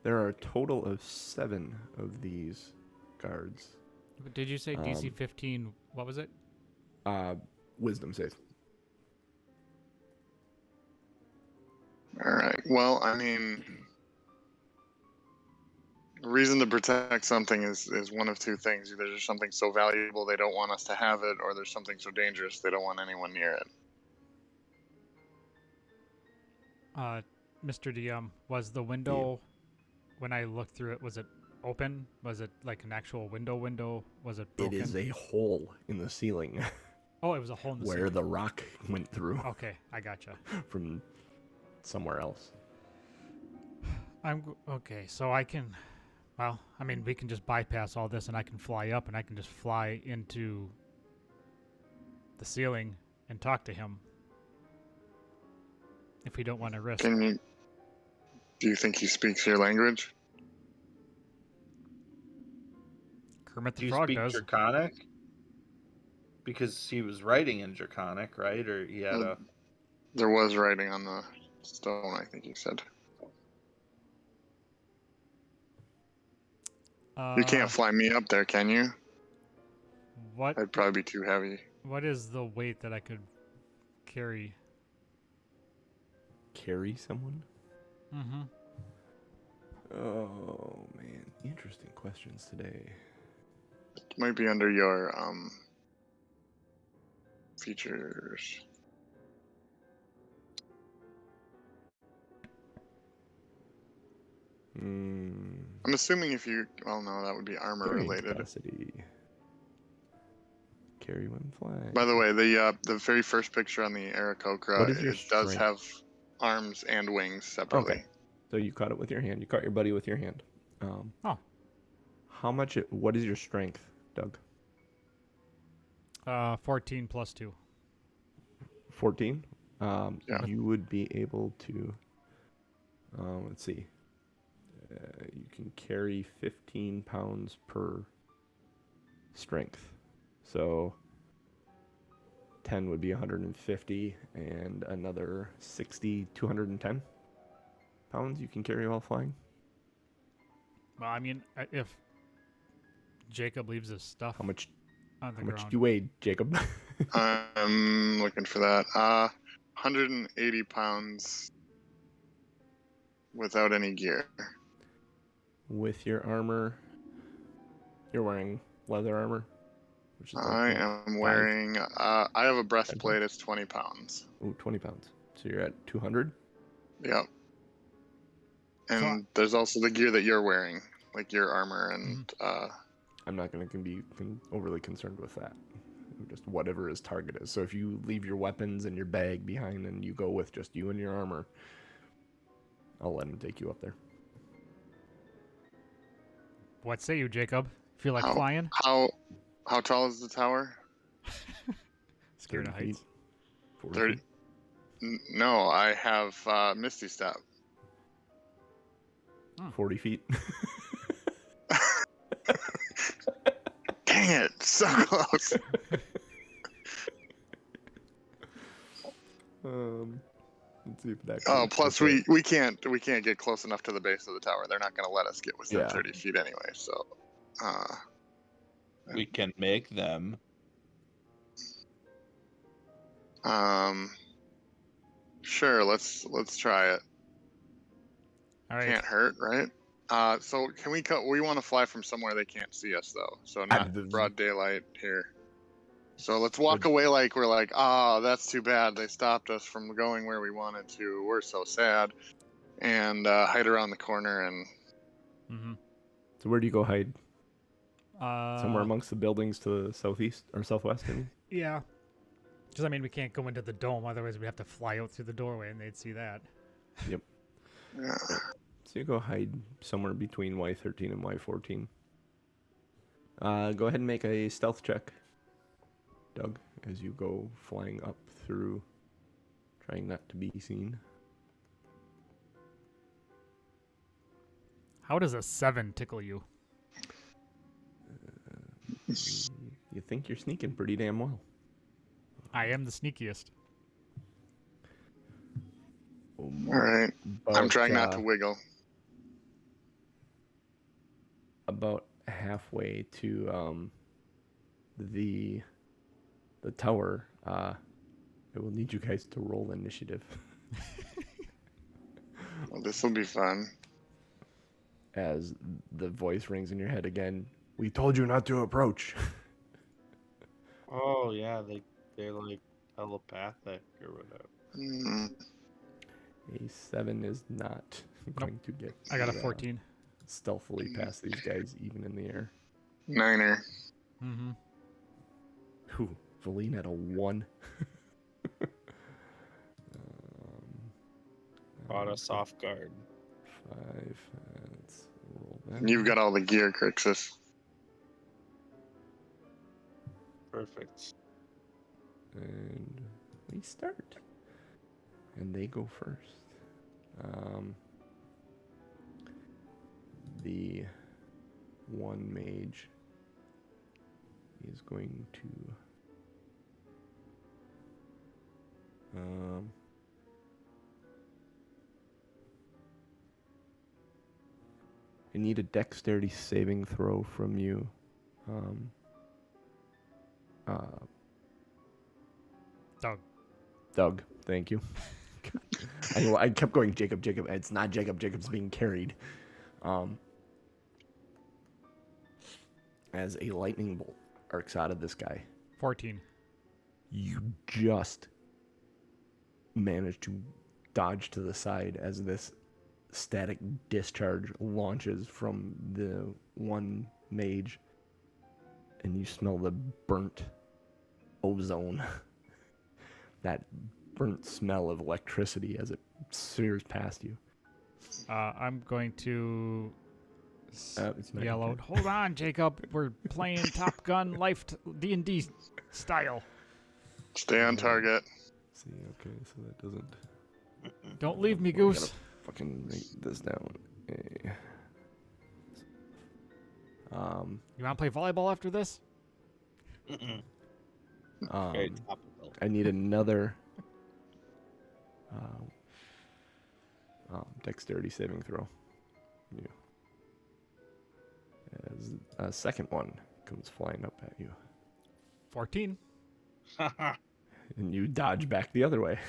There are a total of 7 of these guards. Did you say DC 15? What was it? Wisdom save. All right. Well, I mean, the reason to protect something is one of 2 things. Either there's something so valuable they don't want us to have it, or there's something so dangerous they don't want anyone near it. Mr. DM, was the window, when I looked through it, was it open? Was it like an actual window? Was it broken? It is a hole in the ceiling. Oh, it was a hole in the where ceiling. the rock went through. Okay, I gotcha. From somewhere else. Okay, so I can, well, I mean, we can just bypass all this and I can fly up and I can just fly into the ceiling and talk to him. If we don't want to risk. Do you think he speaks your language? Kermit Do the you Frog speak does. Draconic? Because he was writing in Draconic, right? Or he had a... There was writing on the stone, I think you said. You can't fly me up there, can you? What? I'd probably be too heavy. What is the weight that I could carry? carry someone? Mm-hmm. Oh man, interesting questions today. Might be under your features. I'm assuming if you, well, no, that would be armor Carrying related. capacity. Carry when flying. By the way, the very first picture on the Aarakocra, What is your it does strength? have arms and wings separately. Okay. So you caught it with your hand. You caught your buddy with your hand. Oh. How much? What is your strength, Doug? 14 plus 2. 14. Yeah. You would be able to. Let's see. You can carry 15 pounds per strength. So 10 would be 150, and another 60, 210 pounds you can carry while flying. Well, I mean, if Jacob leaves his stuff How much? on the How ground. much do you weigh, Jacob? I'm looking for that. 180 pounds without any gear. With your armor, you're wearing leather armor, which is I like am 5? wearing. I have a breastplate. It's 20 pounds. Ooh, 20 pounds. So you're at 200. Yep. And there's also the gear that you're wearing, like your armor and. I'm not going to be overly concerned with that. Just whatever his target is. So if you leave your weapons and your bag behind and you go with just you and your armor, I'll let him take you up there. What say you, Jacob? Feel like flying? How tall is the tower? Scared of heights. 40 feet. No, I have Misty Step. 40 feet. Dang it, so close. Let's see if that. Oh, plus we can't get close enough to the base of the tower. They're not going to let us get within 30 feet anyway. So, we can make them. Sure. Let's try it. All right. Can't hurt, right? So can we cut? We want to fly from somewhere they can't see us though. So not broad daylight here. So let's walk away like we're like, that's too bad. They stopped us from going where we wanted to. We're so sad. And hide around the corner and. Mm-hmm. So where do you go hide? Somewhere Uh, amongst the buildings to the southeast or southwest, I mean? Yeah. Because, I mean, we can't go into the dome. Otherwise, we'd have to fly out through the doorway, and they'd see that. Yep. Yeah. So you go hide somewhere between Y13 and Y14. Go ahead and make a stealth check, Doug, as you go flying up through, trying not to be seen. How does a 7 tickle you? You think you're sneaking pretty damn well. I am the sneakiest. All right. I'm trying not to wiggle. About halfway to the tower, I will need you guys to roll initiative. Well, this will be fun. As the voice rings in your head again, we told you not to approach. Oh yeah, they're like telepathic or whatever. A 7 is not going to get. I got a 14. Stealthily past these guys, even in the air. 9er. Mm-hmm. Ooh, Valine at a 1. Caught us off guard. 5. Let's roll that. You've got all the gear, Crixus. Perfect. And we start. And they go first. The one mage is going to I need a dexterity saving throw from you. Doug. Doug, thank you. I kept going Jacob. It's not Jacob. Jacob's being carried. As a lightning bolt arcs out of this guy. 14. You just manage to dodge to the side as this static discharge launches from the one mage, and you smell the burnt ozone. That burnt smell of electricity as it sears past you. I'm going to It's not yell your out, "Hold on, Jacob. We're playing Top Gun Life D&D style. Stay on target. See, okay, so that doesn't. Don't leave me, I Goose." gotta fucking write this down. Okay. You want to play volleyball after this? Very topical. I need another dexterity saving throw. You. As a second one comes flying up at you, 14. and you dodge back the other way.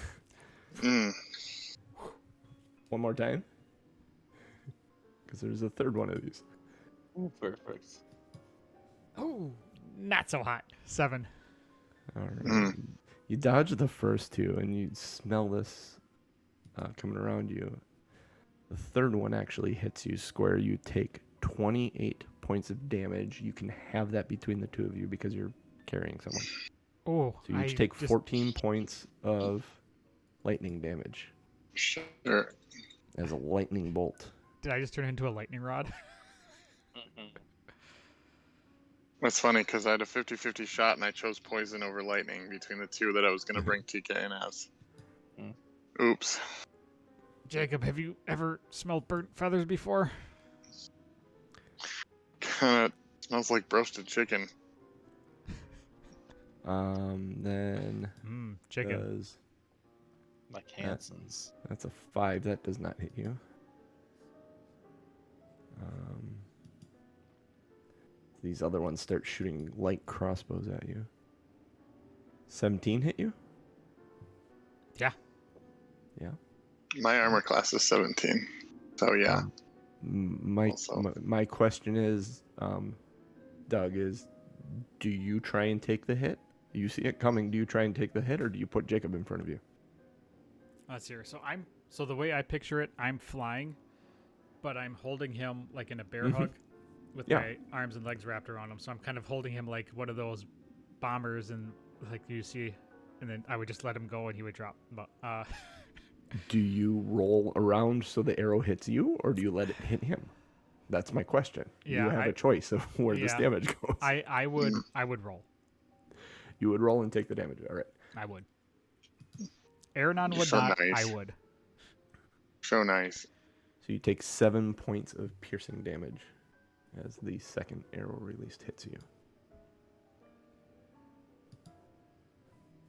Mm. One more time, because there's a third one of these. Ooh, perfect. Oh, not so hot. 7. All right. You dodge the first two, and you smell this coming around you. The third one actually hits you square. You take 28 points of damage. You can have that between the two of you because you're carrying someone. Oh, So you each take 14 points of lightning damage Sure. as a lightning bolt. Did I just turn into a lightning rod? That's funny because I had a 50-50 shot and I chose poison over lightning between the two that I was going to bring TK in as. Oops. Jacob, have you ever smelled burnt feathers before? Kind of smells like roasted chicken. Then Chicken. Like Hanson's. that's a 5. That does not hit you. These other ones start shooting light crossbows at you. 17 hit you? Yeah. Yeah. My armor class is 17. So yeah. My question is, Doug, is do you try and take the hit? You see it coming, do you try and take the hit, or do you put Jacob in front of you? Let's hear. So the way I picture it, I'm flying, but I'm holding him like in a bear hug with my arms and legs wrapped around him. So I'm kind of holding him like one of those bombers and like you see, and then I would just let him go and he would drop. But Do you roll around so the arrow hits you, or do you let it hit him? That's my question. Yeah, you have a choice of where this damage goes. I would roll. You would roll and take the damage. All right. I would. Aranon would So not. nice. I would. So nice. So you take 7 points of piercing damage as the second arrow released hits you.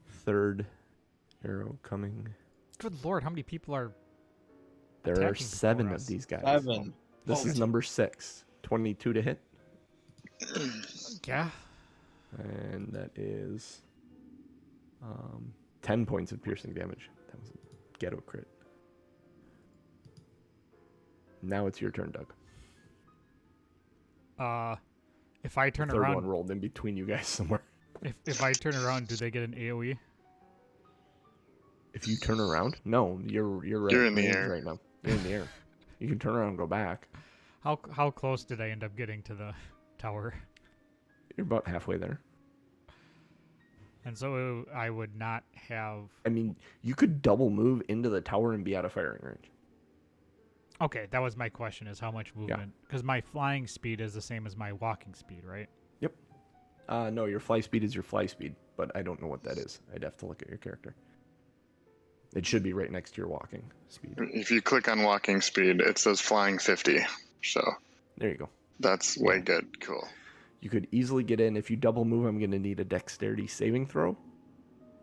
Third arrow coming. Good lord, how many people are There are attacking 7 before of us? these guys. 7. This is number 6. 22 to hit. Yeah. And that is 10 points of piercing damage. That was a ghetto crit. Now it's your turn, Doug. If I turn Third around, one rolled in between you guys somewhere. if I turn around, do they get an AOE? If you turn around, no, you're right. You're in the range air. right now. You're in the air. You can turn around and go back. How close did I end up getting to the tower? You're about halfway there. And so I would not have. I mean, you could double move into the tower and be out of firing range. Okay, that was my question: is how much movement? Because my flying speed is the same as my walking speed, right? Yep. No, your fly speed is your fly speed, but I don't know what that is. I'd have to look at your character. It should be right next to your walking speed. If you click on walking speed, it says flying 50. So There you go. that's way good. Cool. You could easily get in. If you double move, I'm going to need a dexterity saving throw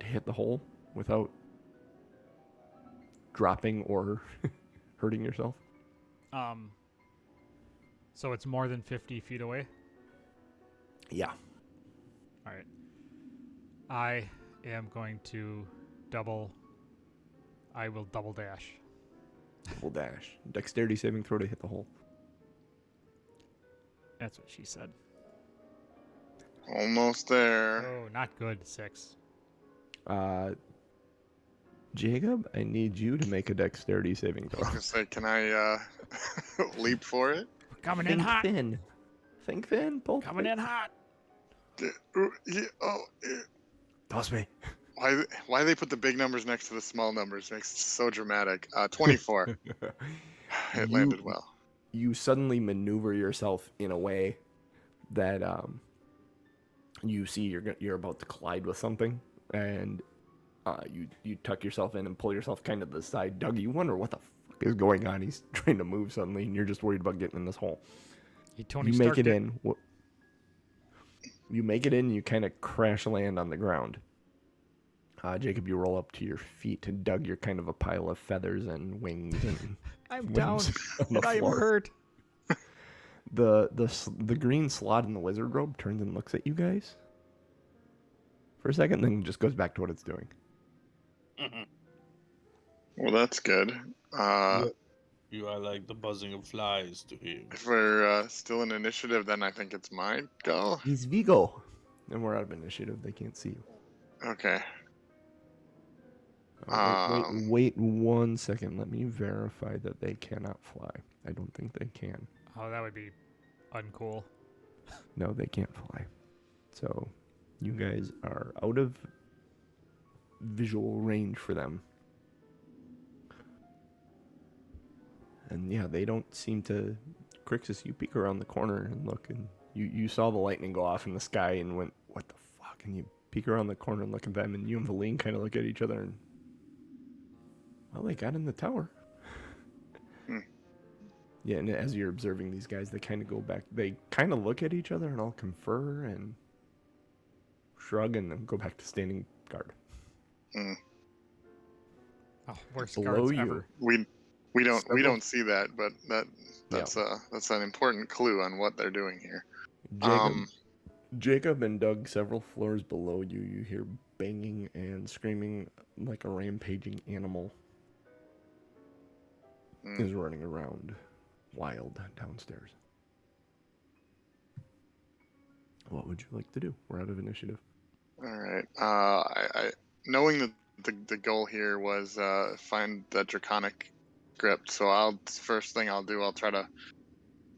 to hit the hole without dropping or hurting yourself. So it's more than 50 feet away. Yeah. All right. I am going to double. I will double dash. Full dash. Dexterity saving throw to hit the hole. That's what she said. Almost there. Oh, not good. 6. Jacob, I need you to make a dexterity saving I was throw. gonna say, can I leap for it? We're coming in Think hot. thin. Think thin. Both Coming in hot. Toss me. Why they put the big numbers next to the small numbers makes it so dramatic. 24. It landed well. You suddenly maneuver yourself in a way that you see you're about to collide with something, and you tuck yourself in and pull yourself kind of to the side. Doug, you wonder what the fuck is going on. He's trying to move suddenly, and you're just worried about getting in this hole. Tony You make Starked it in. You make it in, and you kind of crash land on the ground. Jacob, you roll up to your feet, and Doug, you're kind of a pile of feathers and wings and I'm down. limbs on the And I am floor. hurt. The green slot in the wizard robe turns and looks at you guys for a second, then just goes back to what it's doing. Well, that's good. You are like the buzzing of flies to him. If we're still in initiative, then I think it's my go. He's Vigo, and we're out of initiative. They can't see you. Okay. Wait 1 second. Let me verify that they cannot fly. I don't think they can. Oh, that would be uncool. No, they can't fly. So, you guys are out of visual range for them. And yeah, they don't seem to... Crixus, you peek around the corner and look, and you saw the lightning go off in the sky and went, what the fuck? And you peek around the corner and look at them, and you and Valine kind of look at each other and... Well, they got in the tower. Yeah, and as you're observing these guys, they kind of go back. They kind of look at each other and all confer and shrug and then go back to standing guard. Mm. Oh, worst Below guards you. ever. We don't Several- don't see that, but that's an important clue on what they're doing here. Jacob and Doug, several floors below you, you hear banging and screaming like a rampaging animal is running around wild downstairs. What would you like to do? We're out of initiative. All right. I knowing that the goal here was find the draconic script, so first thing I'll do, I'll try to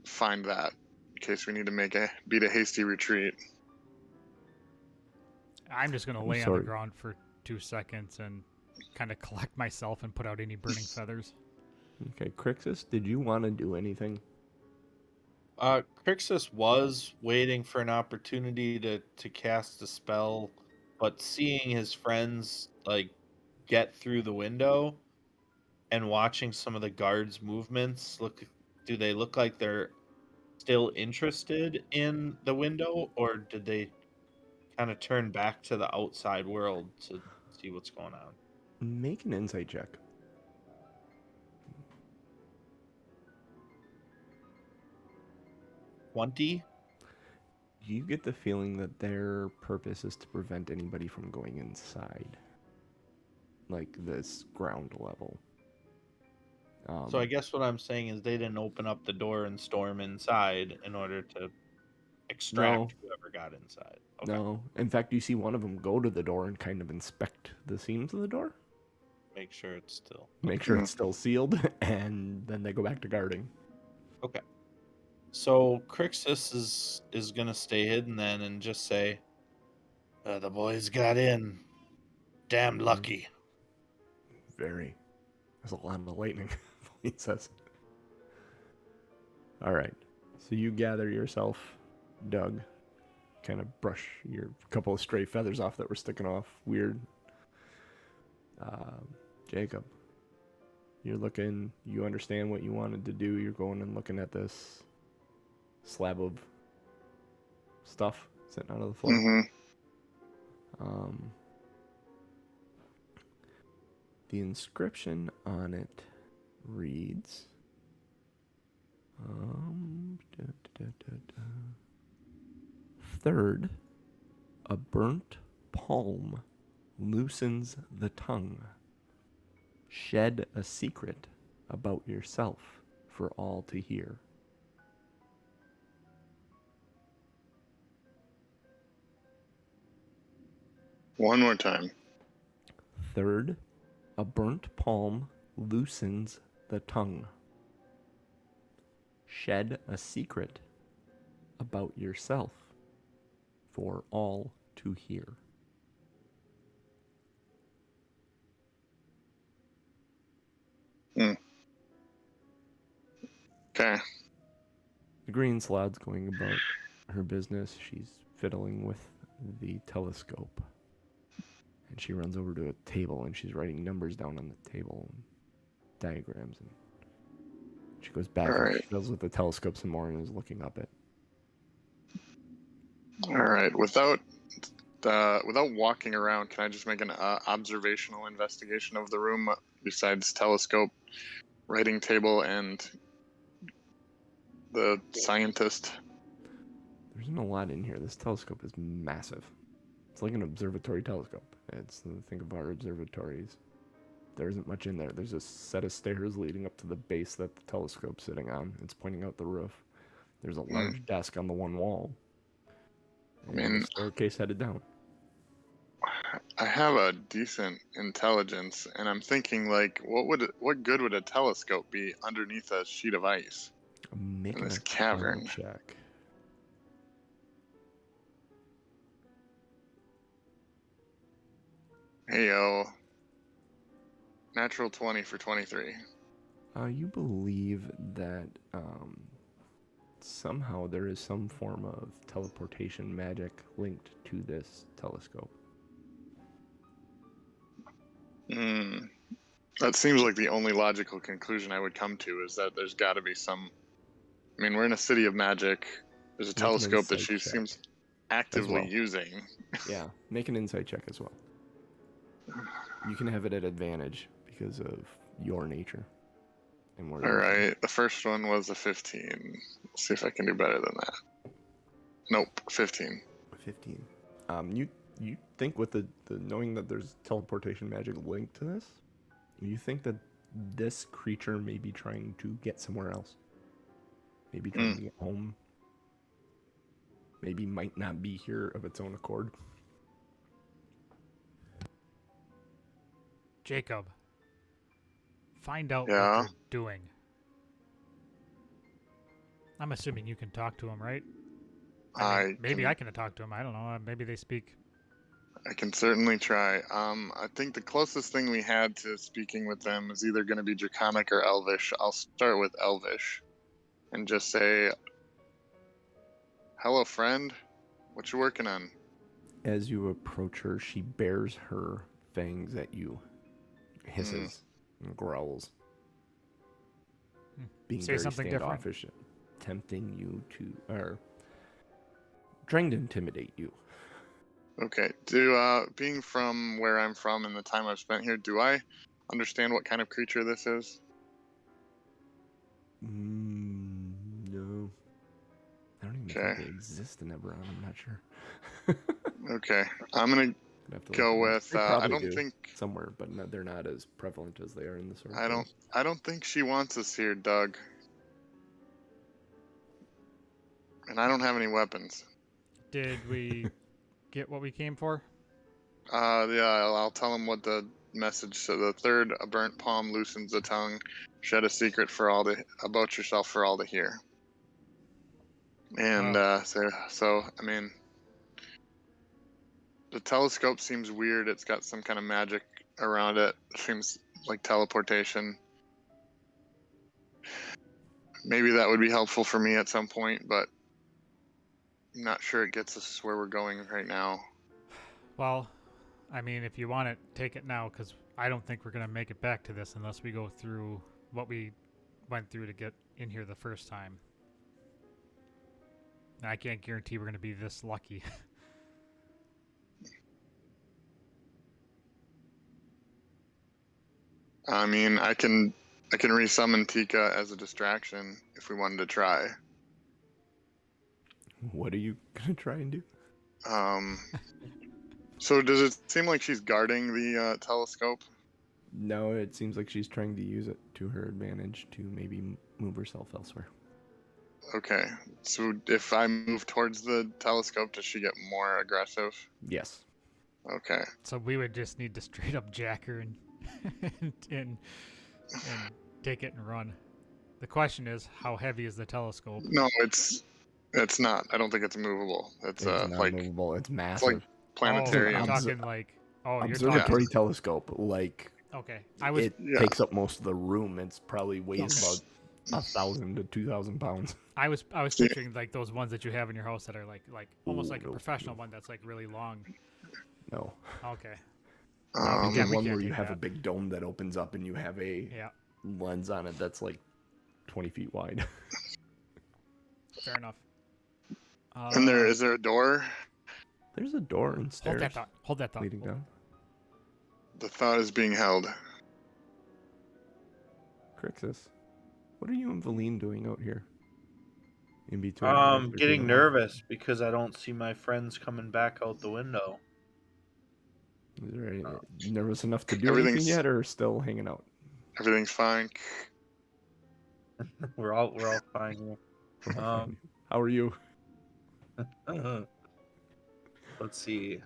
find that in case we need to beat a hasty retreat. I'm just going to I'm lay on sorry. the ground for 2 seconds and kind of collect myself and put out any burning feathers. Okay, Crixus, did you want to do anything? Crixus was waiting for an opportunity to cast a spell, but seeing his friends like get through the window and watching some of the guards' movements, do they look like they're still interested in the window, or did they kind of turn back to the outside world to see what's going on? Make an insight check. 20? You get the feeling that their purpose is to prevent anybody from going inside, like this ground level. So I guess what I'm saying is they didn't open up the door and storm inside in order to extract whoever got inside. Okay. No. In fact, you see one of them go to the door and kind of inspect the seams of the door. Make sure it's still. Make sure it's still sealed, and then they go back to guarding. Okay. So Crixus is gonna stay hidden then and just say, "The boys got in. Damn lucky." Very. There's a lot of lightning, he says. All right. So you gather yourself, Doug. Kind of brush your couple of stray feathers off that were sticking off. Weird. Jacob. You're looking. You understand what you wanted to do. You're going and looking at this slab of stuff sitting out of the floor. Mm-hmm. The inscription on it reads, Third, a burnt palm loosens the tongue. Shed a secret, about yourself for all to hear. One more time. Third, a burnt palm loosens the tongue. Shed a secret about yourself for all to hear. Okay. The green slad's going about her business. She's fiddling with the telescope. And she runs over to a table and she's writing numbers down on the table and diagrams. And she goes back All and right. she fiddles with the telescope some more and is looking up it. All right. Without walking around, can I just make an observational investigation of the room besides telescope, writing table, and the scientist? There isn't a lot in here. This telescope is massive. It's like an observatory telescope. Think of our observatories. There isn't much in there. There's a set of stairs leading up to the base that the telescope's sitting on. It's pointing out the roof. There's a large desk on the one wall. And a staircase headed down. I have a decent intelligence, and I'm thinking, like, what good would a telescope be underneath a sheet of ice Making in this a cavern? con check. Heyo. Natural 20 for 23. You believe that somehow there is some form of teleportation magic linked to this telescope. That seems like the only logical conclusion I would come to, is that there's got to be some. I mean, we're in a city of magic. There's a Make an telescope that insight she check seems actively well. using. Yeah, make an insight check as well. You can have it at advantage because of your nature. And All right, the first one was a 15. Let's see if I can do better than that. Nope, 15. 15. You think with the knowing that there's teleportation magic linked to this, you think that this creature may be trying to get somewhere else. Maybe trying to get home. Maybe might not be here of its own accord. Jacob, find out Yeah? what they're doing. I'm assuming you can talk to him, right? Maybe I can talk to him. I don't know. Maybe they speak. I can certainly try. I think the closest thing we had to speaking with them is either going to be Draconic or Elvish. I'll start with Elvish and just say, "Hello, friend. What you working on?" As you approach her, she bares her fangs at you, hisses and growls, being Say very something different. standoffish, tempting you to, or trying to intimidate you. Okay. Being from where I'm from and the time I've spent here, do I understand what kind of creature this is? No. I don't even think they exist in Eberron. I'm not sure. Okay. I'm gonna go with. I don't think somewhere, but they're not as prevalent as they are in the sword. I don't think she wants us here, Doug. And I don't have any weapons. Did we get what we came for? Yeah, I'll tell him what the message. So the third, a burnt palm loosens the tongue. Shed a secret about yourself for all to hear. And so I mean, the telescope seems weird. It's got some kind of magic around it. Seems like teleportation. Maybe that would be helpful for me at some point, but I'm not sure it gets us where we're going right now. Well, I mean, if you want it, take it now, because I don't think we're going to make it back to this unless we go through what we went through to get in here the first time. And I can't guarantee we're going to be this lucky. I mean, I can resummon Tika as a distraction if we wanted to try. What are you gonna try and do? So does it seem like she's guarding the telescope? No, it seems like she's trying to use it to her advantage to maybe move herself elsewhere. Okay. So if I move towards the telescope, does she get more aggressive? Yes. Okay. So we would just need to straight up jack her and and take it and run. The question is, how heavy is the telescope? No, it's not. I don't think it's movable. It's It's not like movable. It's it's massive. like planetarium. You're talking like you're Observatory talking. telescope. Like Okay, I was it Yeah. takes up most of the room. It's probably weighs Okay. about 1,000 to 2,000 pounds. I was Yeah. picturing like those ones that you have in your house that are like almost Ooh, like a no, professional no. one that's like really long. No. Okay. Um, Yeah, The we one can't where you take have a that. big dome that opens up and you have a Yeah, lens on it that's like 20 feet wide. fair enough. and is there a door? There's a door and Hold stairs that thought. Hold that thought. leading down. The thought is being held. Crixus, what are you and Valine doing out here? In between. you guys are Getting doing- nervous because I don't see my friends coming back out the window. Is there nervous enough to do anything Everything's- yet, or still hanging out? Everything's fine. We're all fine here. Um, How are you? Let's see.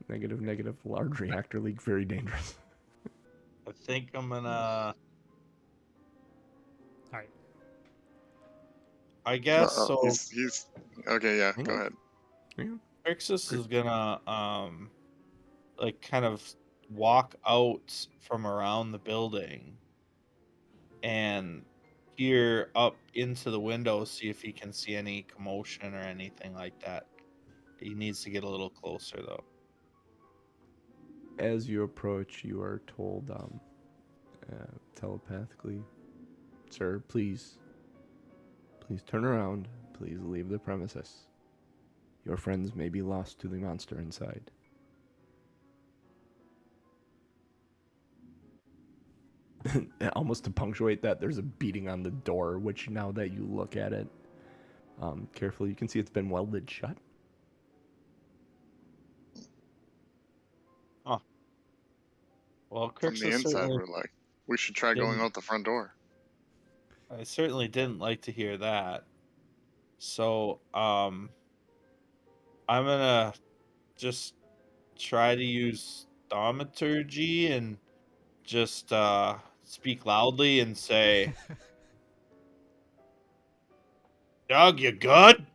Negative. Large reactor leak, very dangerous. I think I'm gonna. All right. I guess Uh-oh, so. He's okay. Yeah. Hang Go on. ahead. Crixus is gonna like kind of walk out from around the building and peer up into the window, see if he can see any commotion or anything like that. He needs to get a little closer though. As you approach, you are told telepathically, "Sir, please turn around. Please leave the premises. Your friends may be lost to the monster inside." Almost to punctuate that, there's a beating on the door, which now that you look at it carefully, you can see it's been welded shut. Well, From the Crixus inside, certainly, we're like, we should try going didn't- out the front door. I certainly didn't like to hear that. So, I'm gonna just try to use thaumaturgy and just speak loudly and say, "Doug, you good?"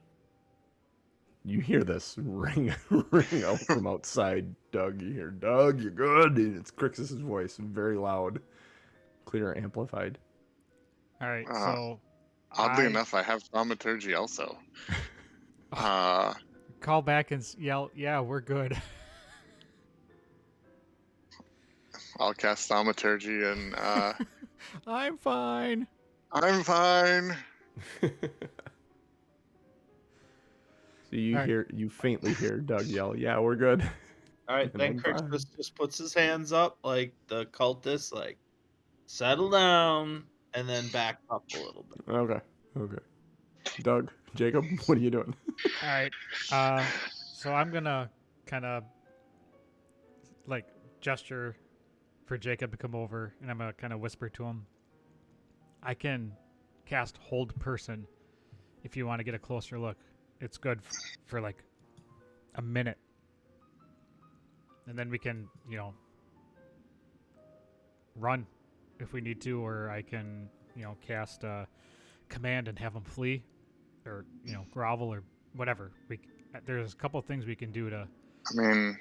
You hear this ring out from outside. Doug, you hear, "Doug, you good?" And it's Crixus's voice, very loud, clear, amplified. All right. Uh, So Oddly enough, I have thaumaturgy also. call back and yell, "Yeah, we're good." I'll cast thaumaturgy and I'm fine. I'm fine. So you Alright. you faintly hear Doug yell, "Yeah, we're good." All right, And then I'm fine. Crixus just puts his hands up like the cultist, like, settle down, and then back up a little bit. Okay. Doug, Jacob, what are you doing? All right. So I'm gonna kind of like gesture for Jacob to come over, and I'm gonna kind of whisper to him. I can cast Hold Person if you want to get a closer look. It's good for like a minute, and then we can, run if we need to, or I can, cast Command and have them flee, or grovel or whatever. There's a couple of things we can do to. I mean,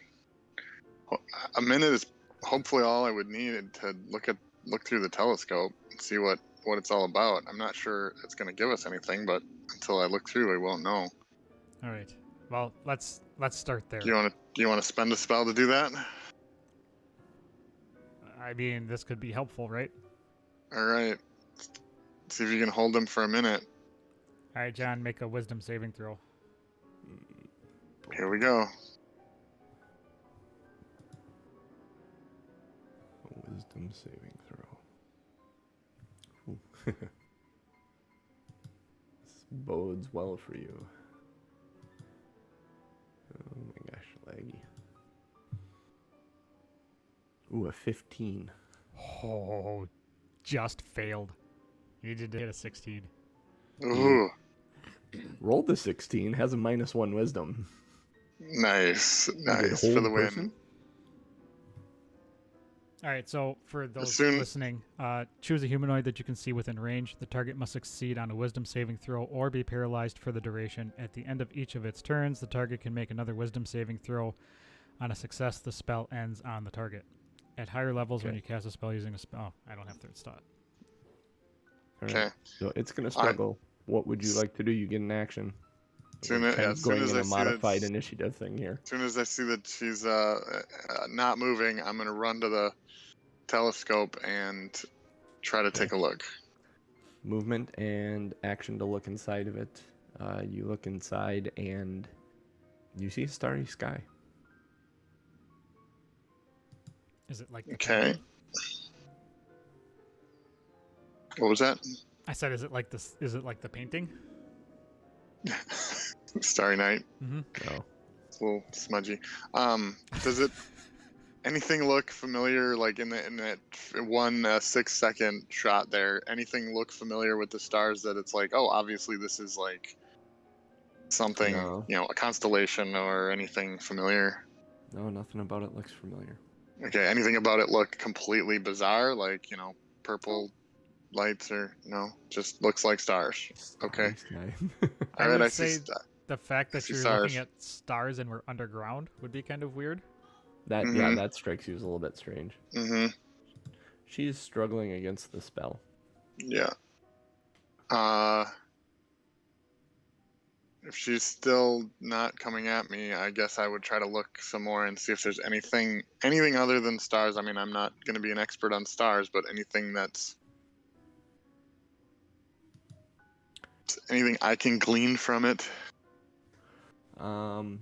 a minute is hopefully all I would need to look through the telescope and see what it's all about. I'm not sure it's going to give us anything, but until I look through, I won't know. All right. Well, let's start there. Do you want to spend a spell to do that? I mean, this could be helpful, right? All right. See if you can hold them for a minute. All right, John, make a Wisdom saving throw. Here we go. Wisdom saving throw. Ooh. This bodes well for you. Oh my gosh, laggy. Ooh, a 15. Oh, just failed. You needed to hit a 16. Ooh, Rolled a 16, has a -1 wisdom. nice, You did nice for the hold win. person? All right, so for those soon- listening, choose a humanoid that you can see within range. The target must succeed on a wisdom saving throw or be paralyzed for the duration. At the end of each of its turns, the target can make another wisdom saving throw. On a success, the spell ends on the target. At higher levels, when Okay. you cast a spell using a spell... Oh, I don't have third slot. All Okay. right. So it's going to struggle. What would you like to do? You get an action. Soon, We're kind yeah, of as soon going as in I a see modified that, initiative thing here. as soon as I see that she's not moving, I'm gonna run to the telescope and try to take a look. Movement and action to look inside of it. You look inside and you see a starry sky. Is it like the Okay. painting? What was that? I said, is it like this? Is it like the painting? Starry Night. Mm-hmm. Oh. It's a little smudgy. Does it anything look familiar? Like in that 6-second shot there, anything look familiar with the stars? That it's like, oh, obviously this is like something, No. a constellation or anything familiar. No, nothing about it looks familiar. Okay, anything about it look completely bizarre? Like purple lights or just looks like stars. Okay. Starry sky. All I right, would I see. say the fact that see you're stars. looking at stars and we're underground would be kind of weird. Yeah, Mhm. that strikes you as a little bit strange. Mm-hmm. She's struggling against the spell. Yeah. If she's still not coming at me, I guess I would try to look some more and see if there's anything other than stars. I mean, I'm not going to be an expert on stars, but anything anything I can glean from it. Mm,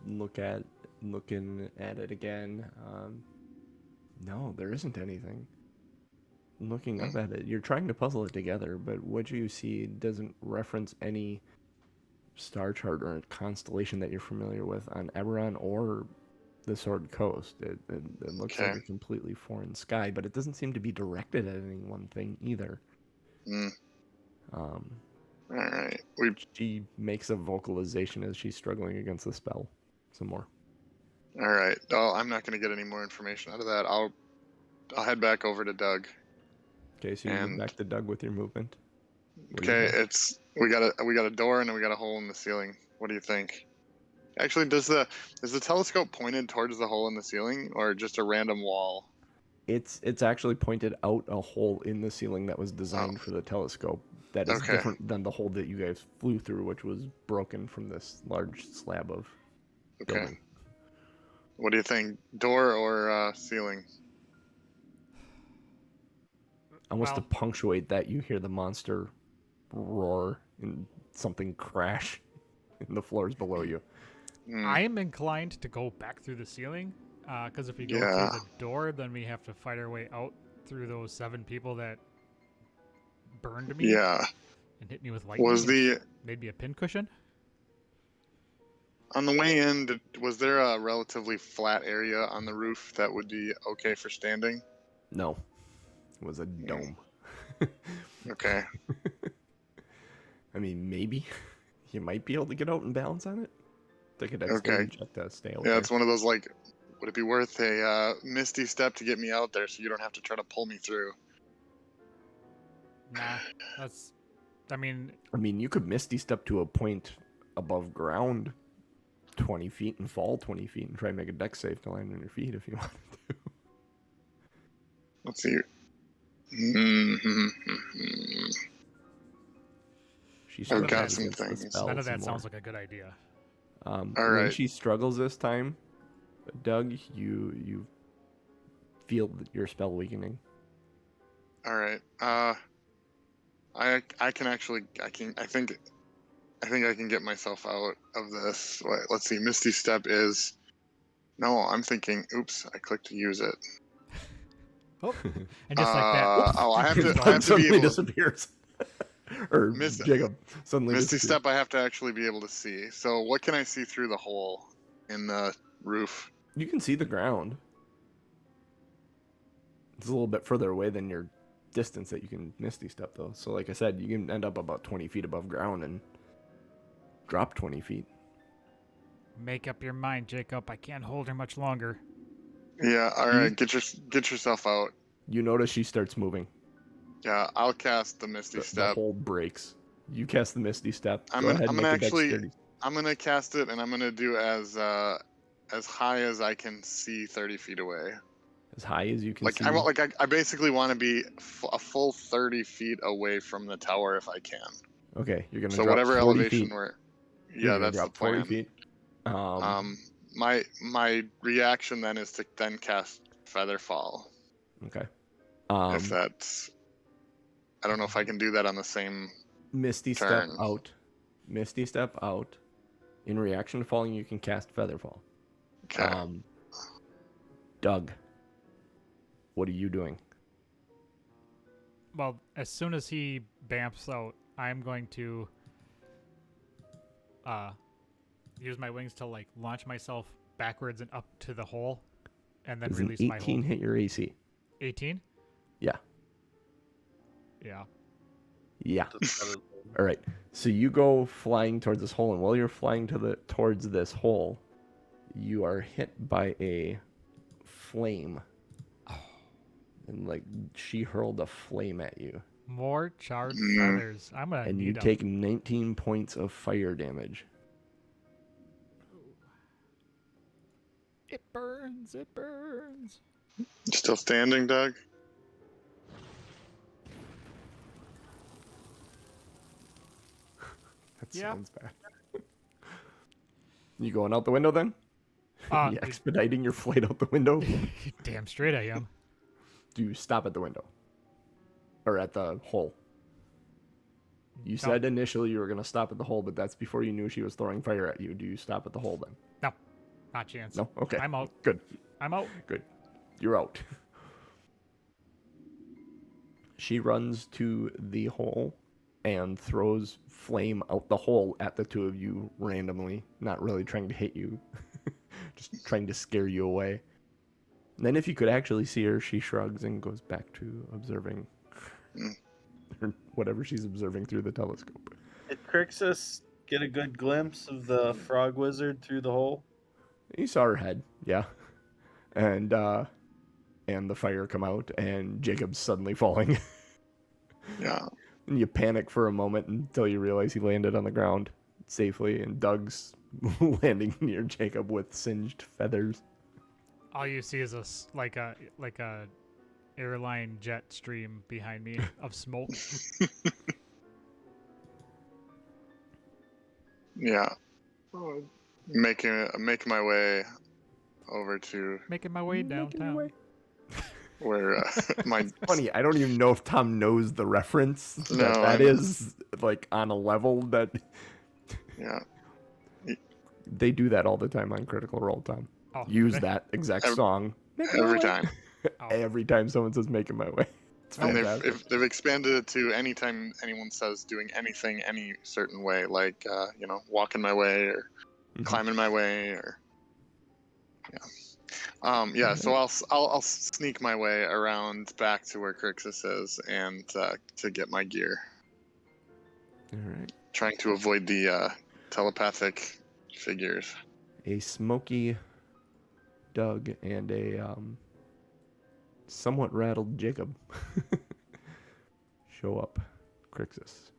looking at it again. No, there isn't anything. Looking up at it, you're trying to puzzle it together, but what you see doesn't reference any star chart or constellation that you're familiar with on Eberron or the Sword Coast. It looks like Okay. a completely foreign sky, but it doesn't seem to be directed at any one thing either. Mm. All Um, right. she makes a vocalization as she's struggling against the spell. Some more. All right. Oh, I'm not going to get any more information out of that. I'll head back over to Doug. Okay, so you move back to Doug with your movement. What do you Okay, have? we got a door and then we got a hole in the ceiling. What do you think? Actually, is the telescope pointed towards the hole in the ceiling or just a random wall? It's actually pointed out a hole in the ceiling that was Oh, designed for the telescope. That is okay. different than the hole that you guys flew through, which was broken from this large slab of Okay. building. What do you think? Door or ceiling? Almost to Well- punctuate that, you hear the monster roar and something crash in the floors below you. Hmm. I am inclined to go back through the ceiling, because if we go Yeah. through the door, then we have to fight our way out through those 7 people that burned me Yeah. and hit me with lightning. Was and made me a pincushion? on the way in? Was there a relatively flat area on the roof that would be okay for standing? No, it was a dome. Okay. I mean, maybe you might be able to get out and balance on it. Take a dexterity check to stay out Yeah, there. it's one of those like, would it be worth a misty step to get me out there so you don't have to try to pull me through? Nah, that's. I mean, You could misty step to a point above ground 20 feet and fall 20 feet and try and make a dex save to land on your feet if you wanted to. Let's see. Mm-hmm. She's I've struggling got some against the things. spell none of some that more. sounds like a good idea. When right. she struggles this time, Doug, you feel your spell weakening. All right. I can actually I think I can get myself out of this. Wait, let's see. Misty Step is. No, I'm thinking. Oops, I clicked to use it. Oh, and just like that. I have to. Doug I have to be suddenly able to. disappears. Or Jacob suddenly Misty disappears. Step, I have to actually be able to see. So, what can I see through the hole in the roof? You can see the ground. It's a little bit further away than your distance that you can Misty Step, though. So, like I said, you can end up about 20 feet above ground and drop 20 feet. Make up your mind, Jacob. I can't hold her much longer. Yeah, all right. Get yourself out. You notice she starts moving. Yeah, I'll cast the Misty The Step. hole breaks. You cast the Misty Step. I'm Go ahead gonna and make a actually. dexterity. I'm gonna cast it, and I'm gonna do as high as I can see 30 feet away. As high as you can Like see. I basically want to be a full 30 feet away from the tower if I can. Okay, you're gonna So drop whatever 40 elevation feet. we're. You're Yeah, gonna that's the drop 40 plan. feet. My reaction then is to then cast Featherfall. Okay. If that's, I don't know if I can do that on the same Misty turn. Step out. Misty Step out. In reaction to falling, you can cast Featherfall. Okay. Doug, what are you doing? Well, as soon as he bamps out, I'm going to use my wings to like launch myself backwards and up to the hole, and then Does an release my 18 hold. hit your AC? 18? Yeah. Yeah. Yeah. All right. So you go flying towards this hole, and while you're flying towards this hole, you are hit by a flame. And like she hurled a flame at you. More charred feathers. I'm gonna And need you 'em. take 19 points of fire damage. It burns. It burns. Still standing, Doug? That Yeah. sounds bad. You going out the window then? You expediting your flight out the window? Damn straight I am. Do you stop at the window? Or at the hole? You said initially you were going to stop at the hole, but that's before you knew she was throwing fire at you. Do you stop at the hole then? No. Not chance. No? Okay. I'm out. Good. I'm out. Good. You're out. She runs to the hole and throws flame out the hole at the two of you randomly, not really trying to hit you, just trying to scare you away. And then if you could actually see her, she shrugs and goes back to observing or whatever she's observing through the telescope. Did Crixus get a good glimpse of the frog wizard through the hole? You saw her head, yeah. And the fire come out and Jacob's suddenly falling. Yeah. And you panic for a moment until you realize he landed on the ground safely, and Doug's landing near Jacob with singed feathers. All you see is like a airline jet stream behind me of smoke. Yeah. Making my way over to Making my way downtown. where my Funny, I don't even know if Tom knows the reference. No, that is like on a level that yeah. they do that all the time on Critical Role, Tom. Oh, Use they- that exact song Every time. Oh. Every time someone says "making my way." It's And fantastic. they've expanded it to anytime anyone says doing anything any certain way, like walking my way or Mhm. climbing my way or so I'll sneak my way around back to where Crixus is and to get my gear, All right. trying to avoid the telepathic figures. A smoky Doug and a somewhat rattled Jacob show up. Crixus.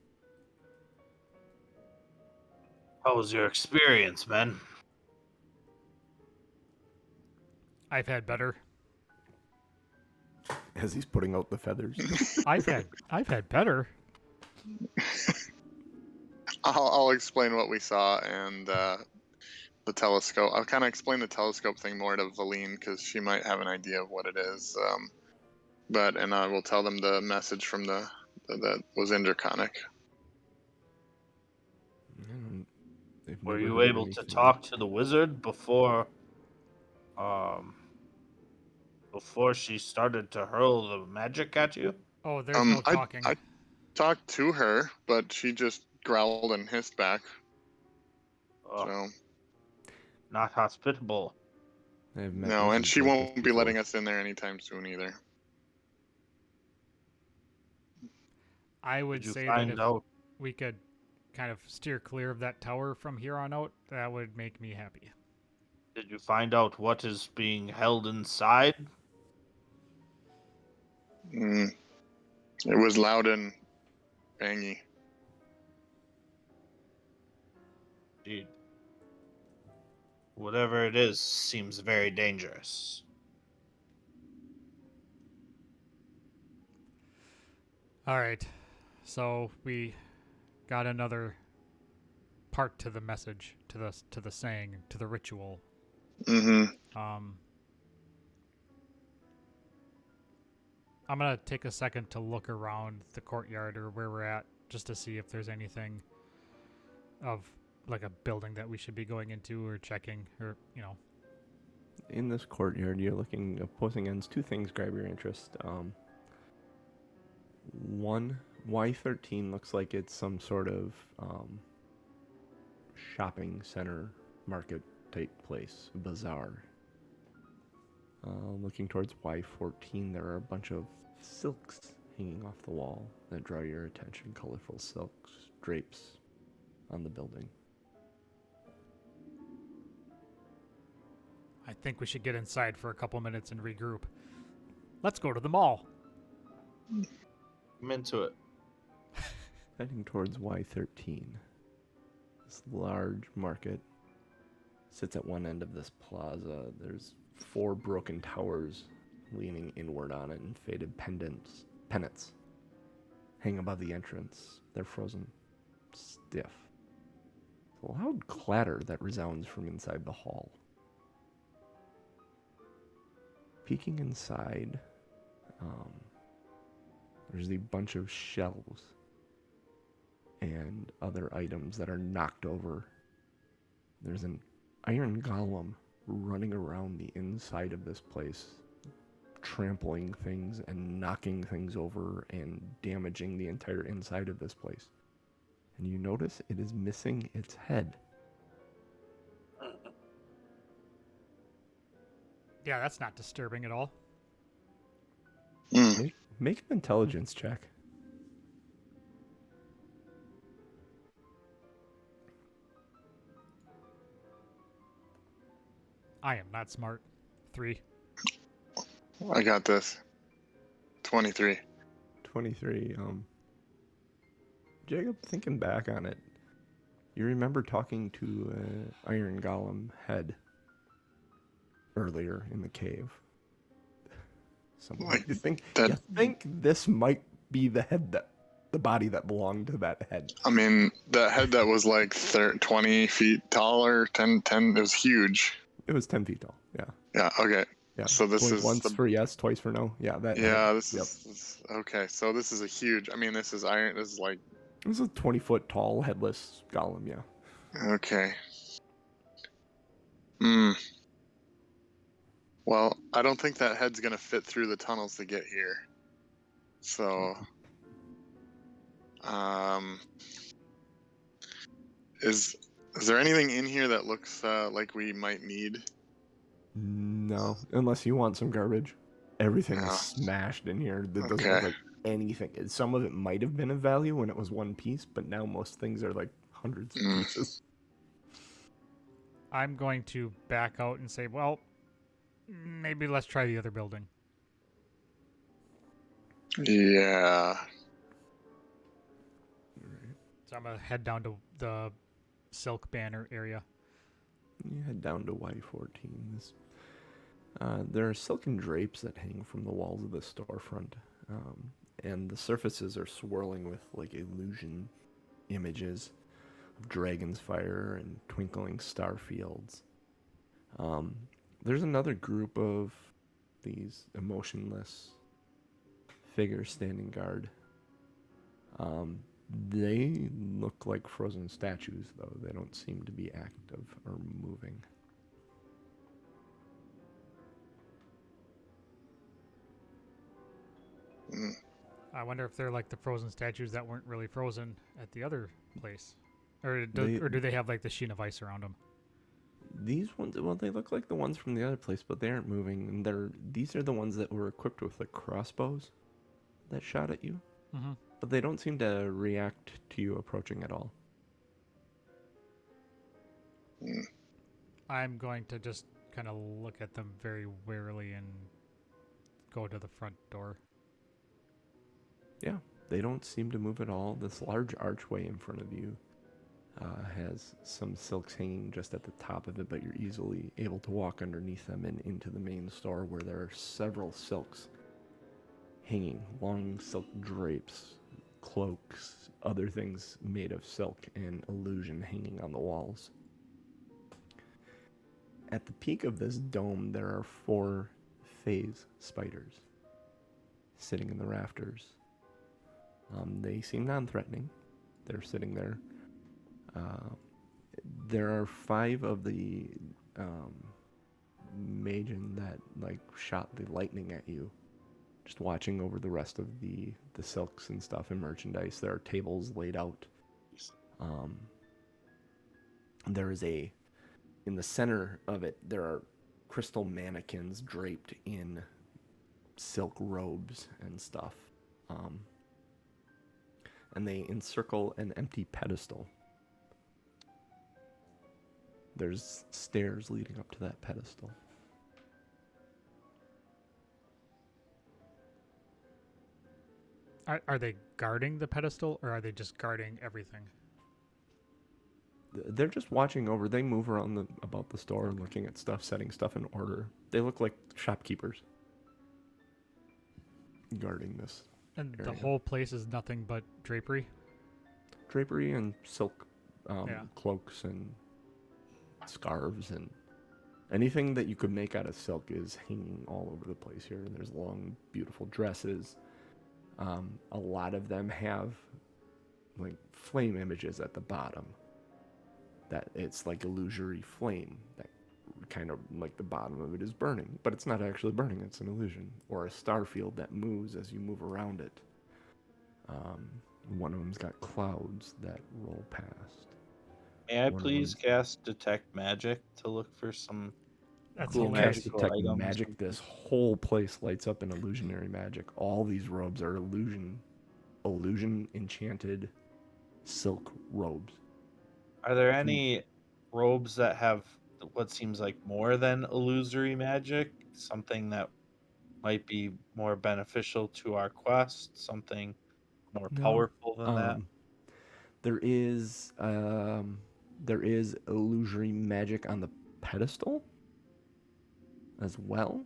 How was your experience, man? I've had better. As he's putting out the feathers. I've had better. I'll explain what we saw and the telescope. I'll kind of explain the telescope thing more to Valine because she might have an idea of what it is. And I will tell them the message from that was interconic. Were you able to talk to the wizard before she started to hurl the magic at you? Oh, there's no talking. I talked to her, but she just growled and hissed back. So Not hospitable. no, and she won't be letting us in there anytime soon either. I would Did you say that find if out? we could kind of steer clear of that tower from here on out, that would make me happy. Did you find out what is being held inside? Mm. It was loud and bangy. Indeed. Whatever it is seems very dangerous. All right. So we got another part to the message, to the saying, to the ritual. Mm-hmm. I'm gonna take a second to look around the courtyard or where we're at, just to see if there's anything of like a building that we should be going into or checking, or In this courtyard, you're looking opposing ends. Two things grab your interest. One, Y13 looks like it's some sort of shopping center, market type place, bazaar. Looking towards Y14, there are a bunch of silks hanging off the wall that draw your attention. Colorful silks, drapes on the building. I think we should get inside for a couple minutes and regroup. Let's go to the mall. I'm into it. Heading towards Y13. This large market sits at one end of this plaza. There's 4 broken towers leaning inward on it, and faded pennants hang above the entrance. They're frozen stiff. It's a loud clatter that resounds from inside the hall. Peeking inside, there's a bunch of shelves and other items that are knocked over. There's an iron golem running around the inside of this place, trampling things and knocking things over and damaging the entire inside of this place. And you notice it is missing its head. Yeah, that's not disturbing at all. Mm. Make an intelligence check. I am not smart. 3. I got this. 23. 23. Jacob, thinking back on it, you remember talking to Iron Golem head earlier in the cave. Like you think that- this might be the body that belonged to that head. I mean, that head that was like 20 feet tall or 10, it was huge. It was 10 feet tall. Yeah. Yeah, okay. Yeah. So this is once the- for yes, twice for no. Yeah. That. Yeah, head. this is okay. So this is a huge. I mean, this is iron. This is like It was a 20-foot tall headless golem. Yeah. okay. Hmm. Well, I don't think that head's gonna fit through the tunnels to get here. So, is there anything in here that looks like we might need? No, unless you want some garbage. Everything No. is smashed in here. That doesn't Okay. look like anything. Some of it might have been of value when it was one piece, but now most things are like hundreds of pieces. I'm going to back out and say, well, maybe let's try the other building. Yeah. So I'm going to head down to the silk banner area. You head down to Y14. There are silken drapes that hang from the walls of the storefront, and the surfaces are swirling with like illusion images of dragon's fire and twinkling star fields. There's another group of these emotionless figures standing guard. They look like frozen statues, though. They don't seem to be active or moving. Mm. I wonder if they're like the frozen statues that weren't really frozen at the other place. Or do they have like the sheen of ice around them? These ones, well, they look like the ones from the other place, but they aren't moving. And these are the ones that were equipped with the crossbows that shot at you. Mm-hmm. but they don't seem to react to you approaching at all. Hmm. I'm going to just kind of look at them very warily and go to the front door. Yeah, they don't seem to move at all. This large archway in front of you has some silks hanging just at the top of it, but you're easily able to walk underneath them and into the main store where there are several silks hanging, long silk drapes, cloaks, other things made of silk and illusion hanging on the walls. At the peak of this dome, there are 4 phase spiders sitting in the rafters. They seem non-threatening. They're sitting there. There are 5 of the Magen that shot the lightning at you, just watching over the rest of the silks and stuff and merchandise. There are tables laid out. There is in the center of it, there are crystal mannequins draped in silk robes and stuff. And they encircle an empty pedestal. There's stairs leading up to that pedestal. Are they guarding the pedestal, or are they just guarding everything? They're just watching over. They move around about the store, looking at stuff, setting stuff in order. They look like shopkeepers guarding this And area. the whole place is nothing but drapery? Drapery and silk Yeah. cloaks and scarves and anything that you could make out of silk is hanging all over the place here. There's long, beautiful dresses. A lot of them have flame images at the bottom. That it's like illusory flame that kind of the bottom of it is burning, but it's not actually burning, it's an illusion. Or a star field that moves as you move around it. One of them's got clouds that roll past. May I One of please them's- cast Detect Magic to look for some That's cool hilarious. Cast magical detect items? magic. This whole place lights up in illusionary magic. All these robes are illusion enchanted silk robes. Are there any robes that have what seems like more than illusory magic? Something that might be more beneficial to our quest? Something more No. powerful than that? There is illusory magic on the pedestal as well,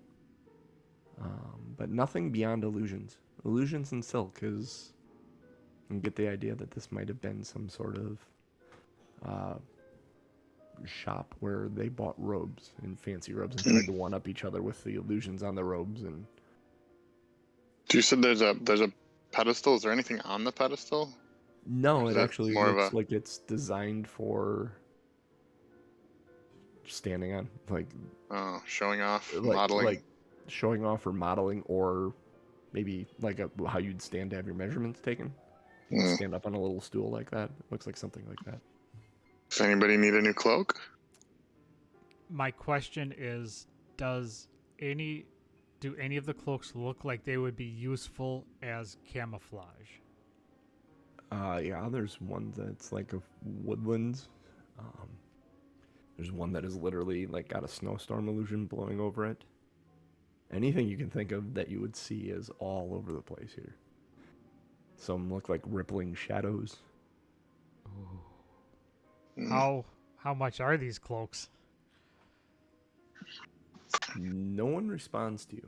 but nothing beyond illusions. Illusions and silk is. You get the idea that this might have been some sort of shop where they bought robes and fancy robes and tried to one up each other with the illusions on the robes. And You said there's a pedestal. Is there anything on the pedestal? no, Or is it it actually more of looks a- like it's designed for standing on, Showing off, like modeling. showing off or modeling, or maybe how you'd stand to have your measurements taken. You'd Hmm. stand up on a little stool like that. Looks like something like that. Does anybody need a new cloak? My question is, do any of the cloaks look like they would be useful as camouflage? Yeah, there's one that's like a woodlands. There's one that is literally got a snowstorm illusion blowing over it. Anything you can think of that you would see is all over the place here. Some look like rippling shadows. Hmm. How much are these cloaks? No one responds to you.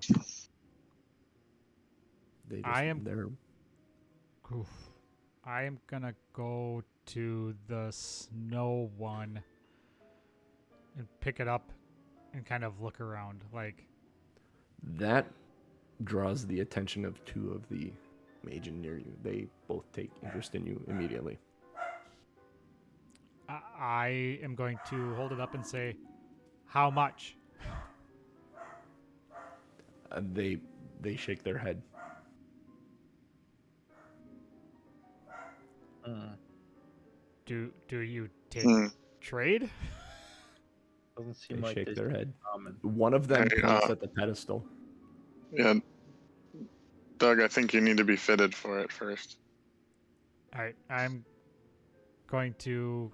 They're Oof. I am gonna go to the snow one and pick it up and kind of look around. that draws the attention of 2 of the Magen near you. They both take interest in you immediately. I am going to hold it up and say, "How much?" They shake their head. Do you take Hmm. trade? Doesn't They seem like shake they their seem head. common. One of them Hey, points at the pedestal. Yeah, Doug, I think you need to be fitted for it first. All right, I'm going to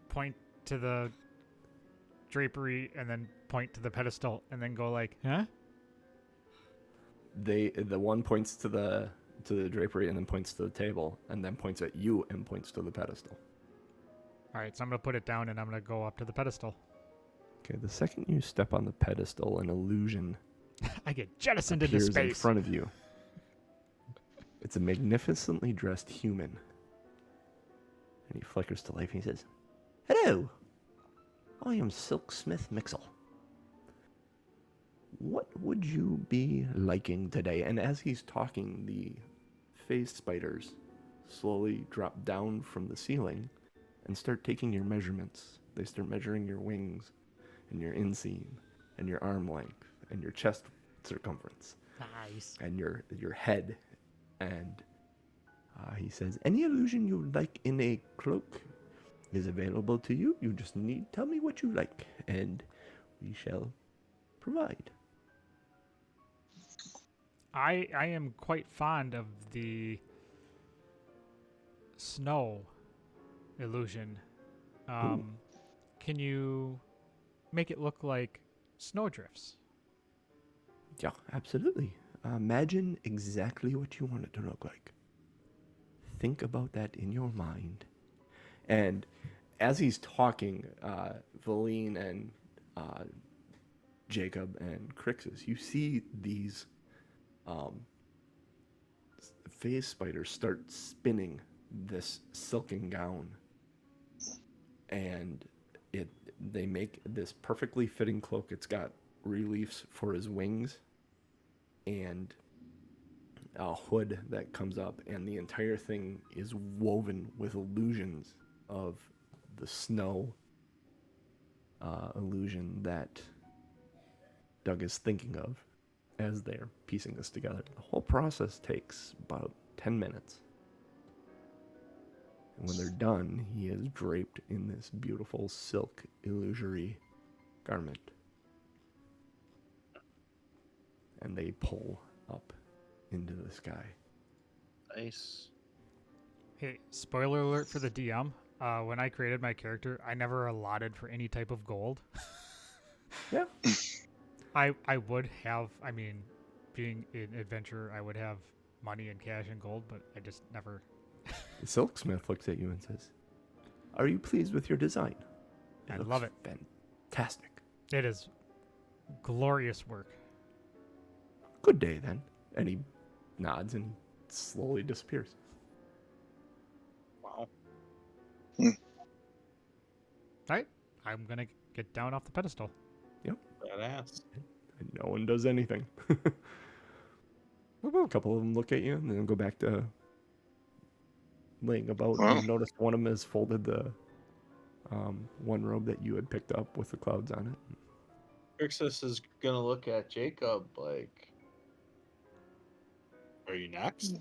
point to the drapery and then point to the pedestal and then go like, huh? The one points to the drapery and then points to the table and then points at you and points to the pedestal. All right, so I'm going to put it down and I'm going to go up to the pedestal. Okay, the second you step on the pedestal, an illusion I get jettisoned into appears space. in front of you. It's a magnificently dressed human. And he flickers to life and he says, "Hello, I am Silksmith Mixel. What would you be liking today?" And as he's talking, the phase spiders slowly drop down from the ceiling and start taking your measurements. They start measuring your wings and your inseam and your arm length and your chest circumference Nice. and your head. And he says, "Any illusion you would like in a cloak is available to you. You just need tell me what you like, and we shall provide." I am quite fond of the snow illusion. Can you make it look like snowdrifts? Yeah, absolutely. Imagine exactly what you want it to look like. Think about that in your mind. And as he's talking, Valine and Jacob and Crixus, you see these phase spiders start spinning this silken gown, and they make this perfectly fitting cloak. It's got reliefs for his wings and a hood that comes up, and the entire thing is woven with illusions of the snow illusion that Doug is thinking of as they're piecing this together. The whole process takes about 10 minutes. And when they're done, he is draped in this beautiful silk illusory garment. And they pull up into the sky. Nice. Hey, spoiler alert for the DM. When I created my character, I never allotted for any type of gold. Yeah. I would have, I mean, being an adventurer, I would have money and cash and gold, but I just never. The silksmith looks at you and says, "Are you pleased with your design? I looks love it. Fantastic. It is glorious work. Good day, then." And he nods and slowly disappears. Wow. All right, I'm going to get down off the pedestal. Badass. And no one does anything. A couple of them look at you and then go back to laying about. Wow. You notice one of them has folded the one robe that you had picked up with the clouds on it. Crixus is gonna look at Jacob like, "Are you next?"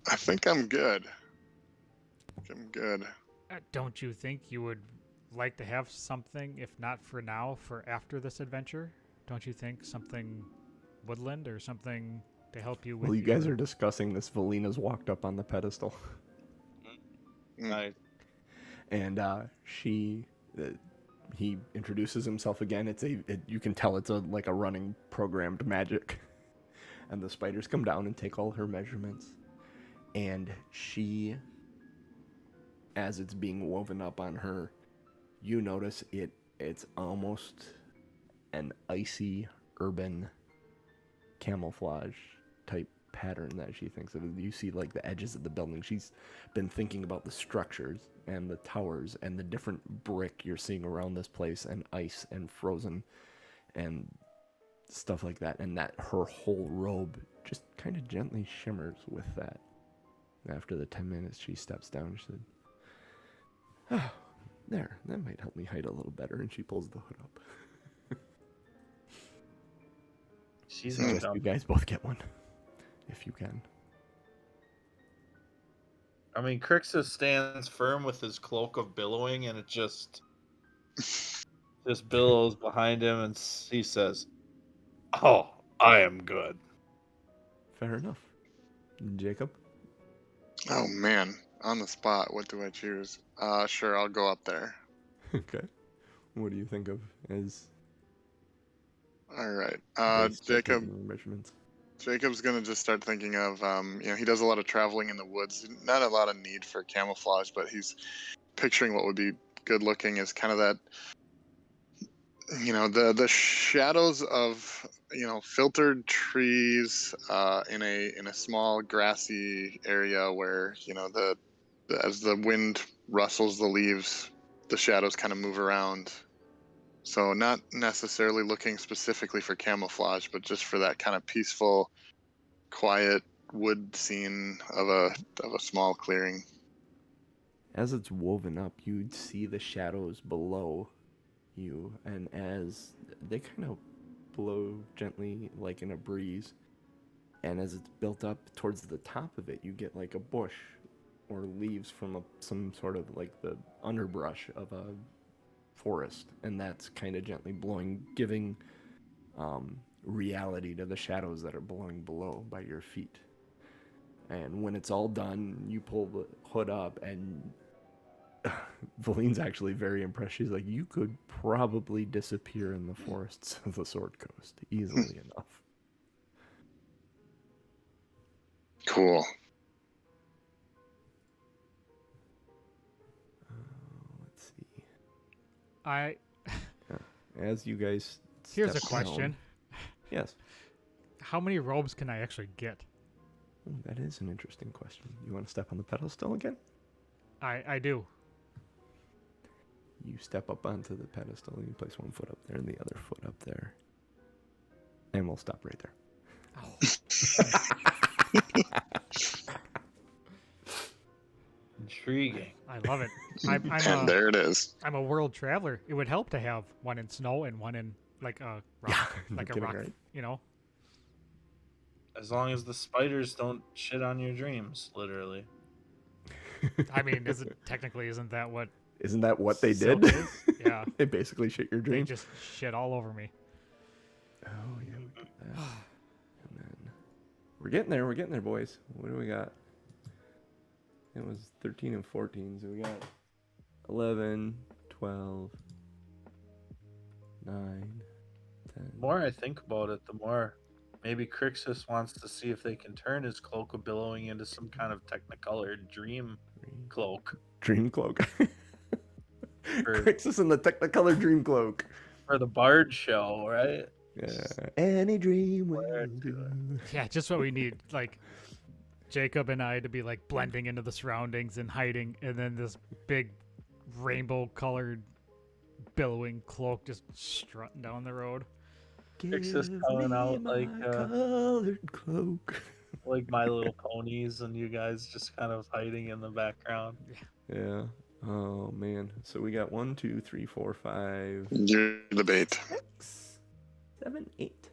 I think I'm good. I'm good. Don't you think you would like to have something, if not for now, for after this adventure? Don't you think something woodland or something to help you with? Well, you guys are discussing this. Valina's walked up on the pedestal. Nice. And he introduces himself again. You can tell it's like a running programmed magic. And the spiders come down and take all her measurements. And she, as it's being woven up on her, you notice it's almost an icy urban camouflage type pattern that she thinks of. You see like the edges of the building. She's been thinking about the structures and the towers and the different brick you're seeing around this place, and ice and frozen and stuff like that, and that her whole robe just kind of gently shimmers with that. After the 10 minutes, she steps down. She said, "Oh, there, that might help me hide a little better." And she pulls the hood up. She's Suggest you guys both get one, if you can. I mean, Crixus stands firm with his cloak of billowing, and it just billows behind him, and he says, "Oh, I am good." Fair enough. Jacob? Oh man, on the spot, what do I choose? Sure, I'll go up there. Okay. What do you think of as All right. base for Jacob. taking measurements? Jacob's gonna just start thinking of, he does a lot of traveling in the woods. Not a lot of need for camouflage, but he's picturing what would be good looking is kind of that, the shadows of, filtered trees in a small grassy area where, as the wind rustles the leaves, the shadows kind of move around. So not necessarily looking specifically for camouflage, but just for that kind of peaceful, quiet wood scene of a small clearing. As it's woven up, you'd see the shadows below you, and as they kind of blow gently like in a breeze, and as it's built up towards the top of it, you get like a bush or leaves from some sort of like the underbrush of a forest, and that's kind of gently blowing, giving reality to the shadows that are blowing below by your feet. And when it's all done, you pull the hood up, and Valine's actually very impressed. She's like, you could probably disappear in the forests of the Sword Coast easily enough. Cool. Let's see. As you guys Here's a step question. down- Yes. How many robes can I actually get? Ooh, that is an interesting question. You want to step on the pedestal again? I do. You step up onto the pedestal, you place one foot up there and the other foot up there. And we'll stop right there. Intriguing. I love it. And there it is. I'm a world traveler. It would help to have one in snow and one in like a rock, like a kidding, rock, right? As long as the spiders don't shit on your dreams, literally. I mean, isn't that what? Isn't that what they silk did? is? Yeah. They basically shit your They dreams. just shit all over me. Oh, yeah, we got that. And then we're getting there, boys. What do we got? It was 13 and 14, so we got 11, 12, 9, 10. The more I think about it, the more maybe Crixus wants to see if they can turn his cloak of billowing into some kind of Technicolor dream cloak Dream cloak. For- Crixus in the Technicolor dream cloak. for the Bard show, right? Yeah. Any dream will Swear do. Yeah, just what we need. Like Jacob and I to be like blending into the surroundings and hiding, and then this big rainbow-colored billowing cloak just strutting down the road. Crixus Give coming me out my like colored cloak. like My Little Ponies, and you guys just kind of hiding in the background. Yeah. Oh man. So we got 1, 2, 3, 4, 5, You're the bait. 6, 7, 8.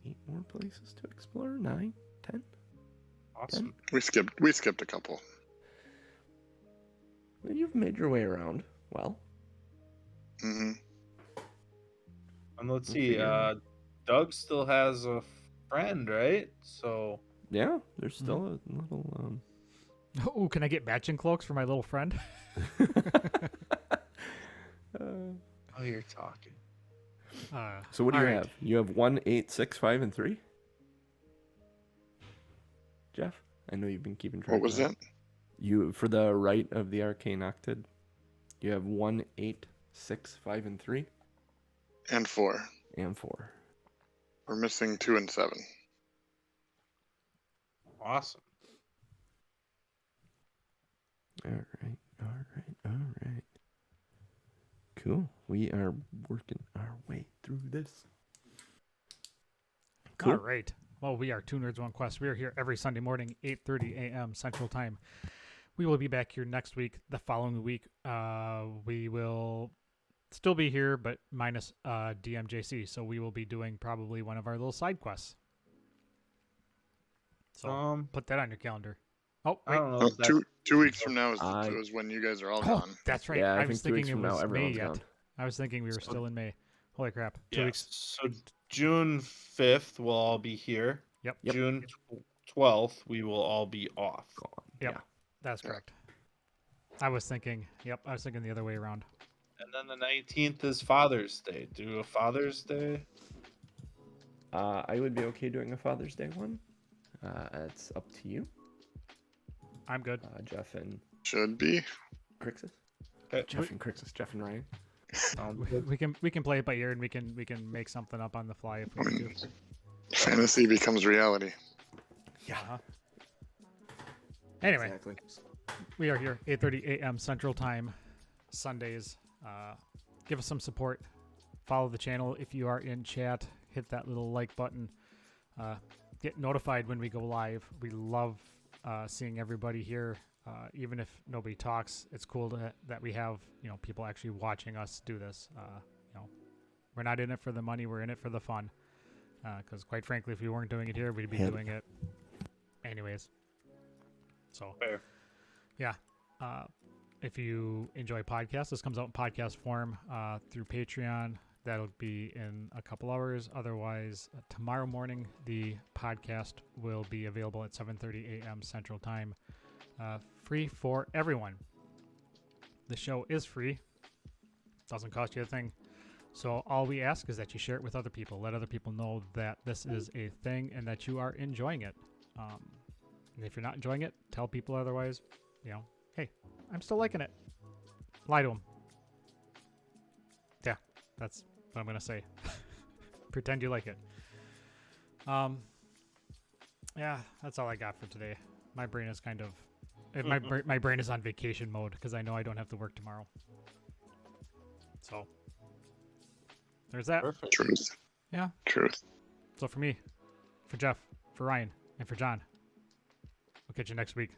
8 more places to explore. 9, 10. Awesome. We skipped a couple. Well, you've made your way around. Well. Hmm. And let's We'll see, figure it Doug still has a friend, right? So Yeah. There's still a little Oh, can I get matching cloaks for my little friend? oh, you're talking. So what do you All right. have? You have 1, 8, 6, 5, and 3. Jeff, I know you've been keeping track. What was of that? You for the right of the arcane octad. You have 1, 8, 6, 5, and 3, And 4. and 4. We're missing 2 and 7. Awesome. All right. Cool. We are working our way through this. Cool. All right. Well, we are Two Nerds One Quest. We are here every Sunday morning, 8:30 a.m. Central Time. We will be back here next week. The following week, we will still be here, but minus DMJC. So we will be doing probably one of our little side quests. So put that on your calendar. Oh, I wait. don't know. Oh, if that- 2 weeks from now I- is when you guys are all Oh, gone. that's right. Yeah, I I think was 2 weeks thinking from it now was May everyone's yet. gone. I was thinking we were still in May. Holy crap. 2 yeah, weeks. So June 5th, we'll all be here. Yep. Yep. June 12th, we will all be off. Gone. Yep. Yeah. That's Yeah. correct. I was thinking the other way around. And then the 19th is Father's Day. Do a Father's Day? I would be okay doing a Father's Day one. It's up to you, I'm good. Jeff and Should be. Crixus. Okay. Jeff and Crixus. Jeff and Ryan. We can play it by ear, and we can make something up on the fly if we need to. Fantasy becomes reality. Yeah. Uh-huh. Anyway, Exactly. we are here 8:30 a.m. Central Time, Sundays. Give us some support. Follow the channel if you are in chat. Hit that little like button. Get notified when we go live. We love seeing everybody here, even if nobody talks. It's cool that we have people actually watching us do this. We're not in it for the money. We're in it for the fun. Because quite frankly, if we weren't doing it here, we'd be doing it anyways. So Fair. yeah. If you enjoy podcasts, this comes out in podcast form through Patreon. That'll be in a couple hours. Otherwise, tomorrow morning, the podcast will be available at 7:30 a.m. Central Time. Free for everyone. The show is free. Doesn't cost you a thing. So all we ask is that you share it with other people. Let other people know that this is a thing and that you are enjoying it. And if you're not enjoying it, tell people otherwise. Hey, I'm still liking it. Lie to them. Yeah, that's what I'm gonna say. Pretend you like it. Yeah, that's all I got for today. My brain is kind of my brain is on vacation mode because I know I don't have to work tomorrow. So there's that. Perfect. Truth. Yeah. Truth. So for me, for Jeff, for Ryan, and for John, we'll catch you next week.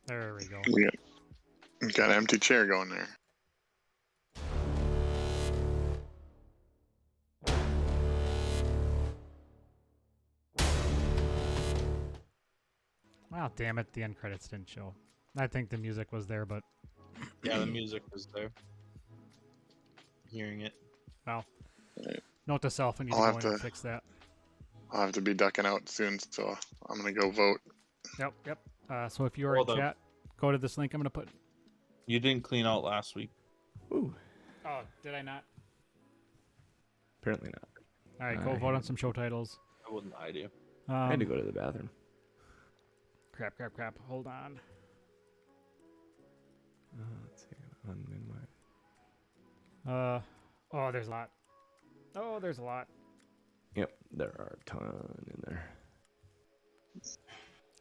There we go. We got an empty chair going there. Wow, damn it, the end credits didn't show. I think the music was there, but Yeah, the music was there. Hearing it. well, Right. note to self, I need to I'll go have in and to- fix that. I'll have to be ducking out soon, so I'm gonna go vote. Yep. So if you are Hold in up. chat, go to this link I'm going to put. You didn't clean out last week. Ooh. Oh, did I not? Apparently not. All right, go vote on some show titles. I wouldn't lie to you. I had to go to the bathroom. Crap. Hold on. Let's see. Unmin Oh, there's a lot. Yep, there are a ton in there.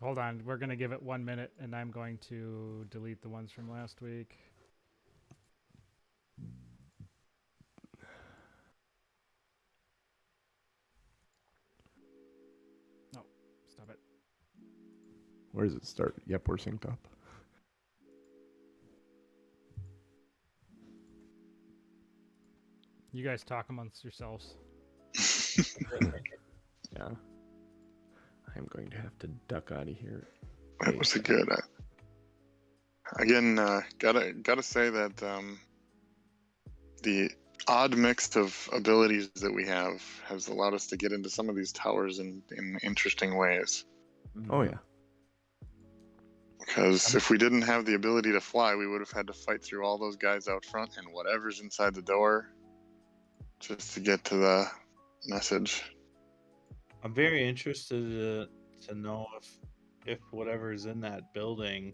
Hold on. We're going to give it 1 minute, and I'm going to delete the ones from last week. No, stop it. Where does it start? Yep, we're synced up. You guys talk amongst yourselves. Yeah. I'm going to have to duck out of here. That was a good. Again, gotta say that the odd mix of abilities that we have has allowed us to get into some of these towers in interesting ways. Oh, yeah. Because if we didn't have the ability to fly, we would have had to fight through all those guys out front and whatever's inside the door just to get to the message. I'm very interested to know if whatever's in that building,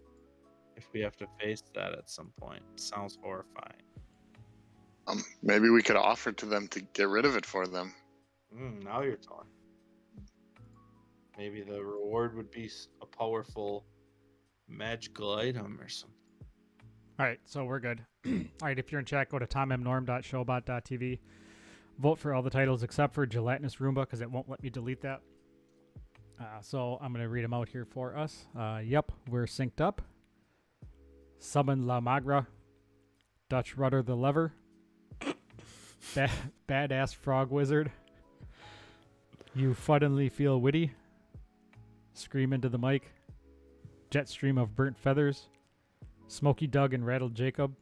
if we have to face that at some point. It sounds horrifying. Maybe we could offer to them to get rid of it for them. Now you're talking. Maybe the reward would be a powerful magical item or something. All right, so we're good. All right, if you're in chat, go to tommnorm.showbot.tv. Vote for all the titles except for Gelatinous Roomba because it won't let me delete that. So I'm going to read them out here for us. Yep, we're synced up. Summon La Magra. Dutch Rudder the Lever. Badass Frog Wizard. You Fuddenly Feel Witty. Scream into the mic. Jet Stream of Burnt Feathers. Smoky Doug and Rattled Jacob.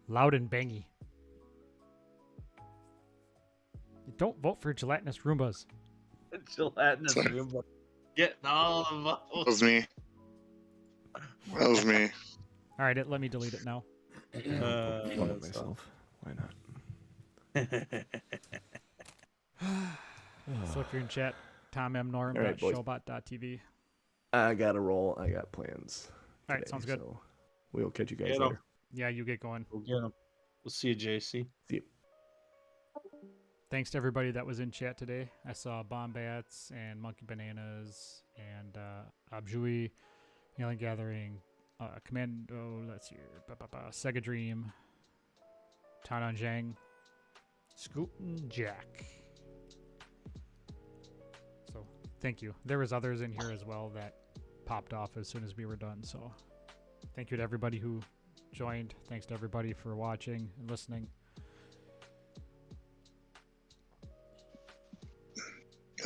Loud and Bangy. Don't vote for gelatinous Roombas. Gelatinous Sorry. Roomba. Getting all of That those. was me. That was me. All right, let me delete it now. One of that's myself. Why not? So if you're in chat, right, boys. tommnorm.showbot.tv. I got to roll. I got plans. All right, today, sounds good. So we'll catch you guys Get 'em. later. Yeah, you get going. We'll get them. We'll see you, JC. See you. Thanks to everybody that was in chat today. I saw Bombats and Monkey Bananas and Abjui, Alien Gathering, Commando, let's see here, Sega Dream, Tanan Zhang, Scoot and Jack. So thank you. There was others in here as well that popped off as soon as we were done. So thank you to everybody who joined. Thanks to everybody for watching and listening.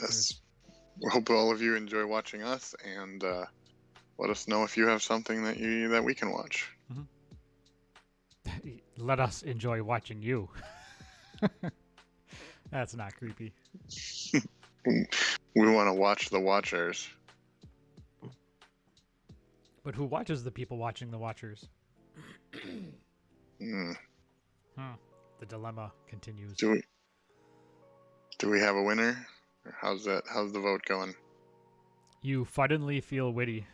Yes. We hope all of you enjoy watching us, and let us know if you have something that we can watch. Let us enjoy watching you. That's not creepy. We want to watch the watchers. But who watches the people watching the watchers? Mm. The dilemma continues. Do we have a winner? Or how's the vote going? You Fuddenly Feel Witty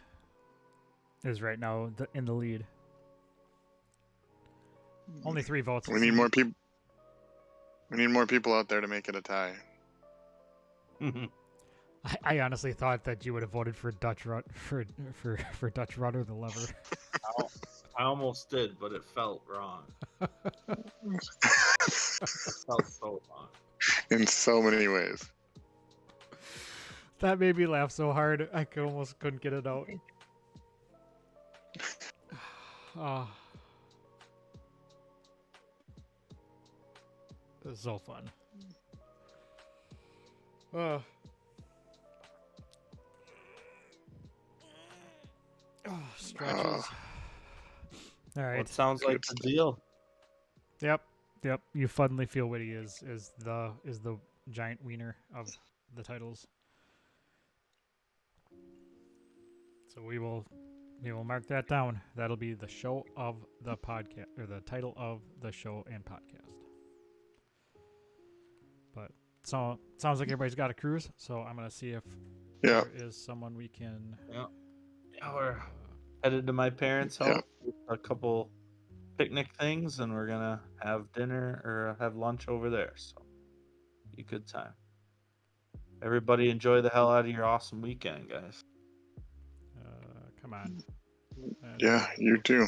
is right now in the lead. Only 3 votes. We need more people. We need more people out there to make it a tie. I honestly thought that you would have voted for Dutch for Dutch Rudder the Lever. I almost did, but it felt wrong. It felt so wrong. In so many ways. That made me laugh so hard I almost couldn't get it out. Oh. It was so fun. Stretches. All right. Well, it sounds like the deal. Yep. You Fuddenly Feel Witty is the giant wiener of the titles. So we will mark that down. That'll be the show of the podcast, or the title of the show and podcast. But so sounds like everybody's got a cruise. So I'm gonna see if there is someone we can. Yeah, we're headed to my parents' house. A couple picnic things, and we're gonna have dinner or have lunch over there. So be a good time. Everybody enjoy the hell out of your awesome weekend, guys. Come on. Yeah, you too.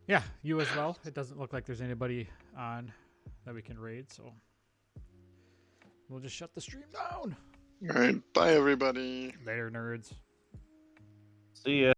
Yeah, you as well. It doesn't look like there's anybody on that we can raid, so we'll just shut the stream down. All right, bye everybody. Later, nerds. See ya.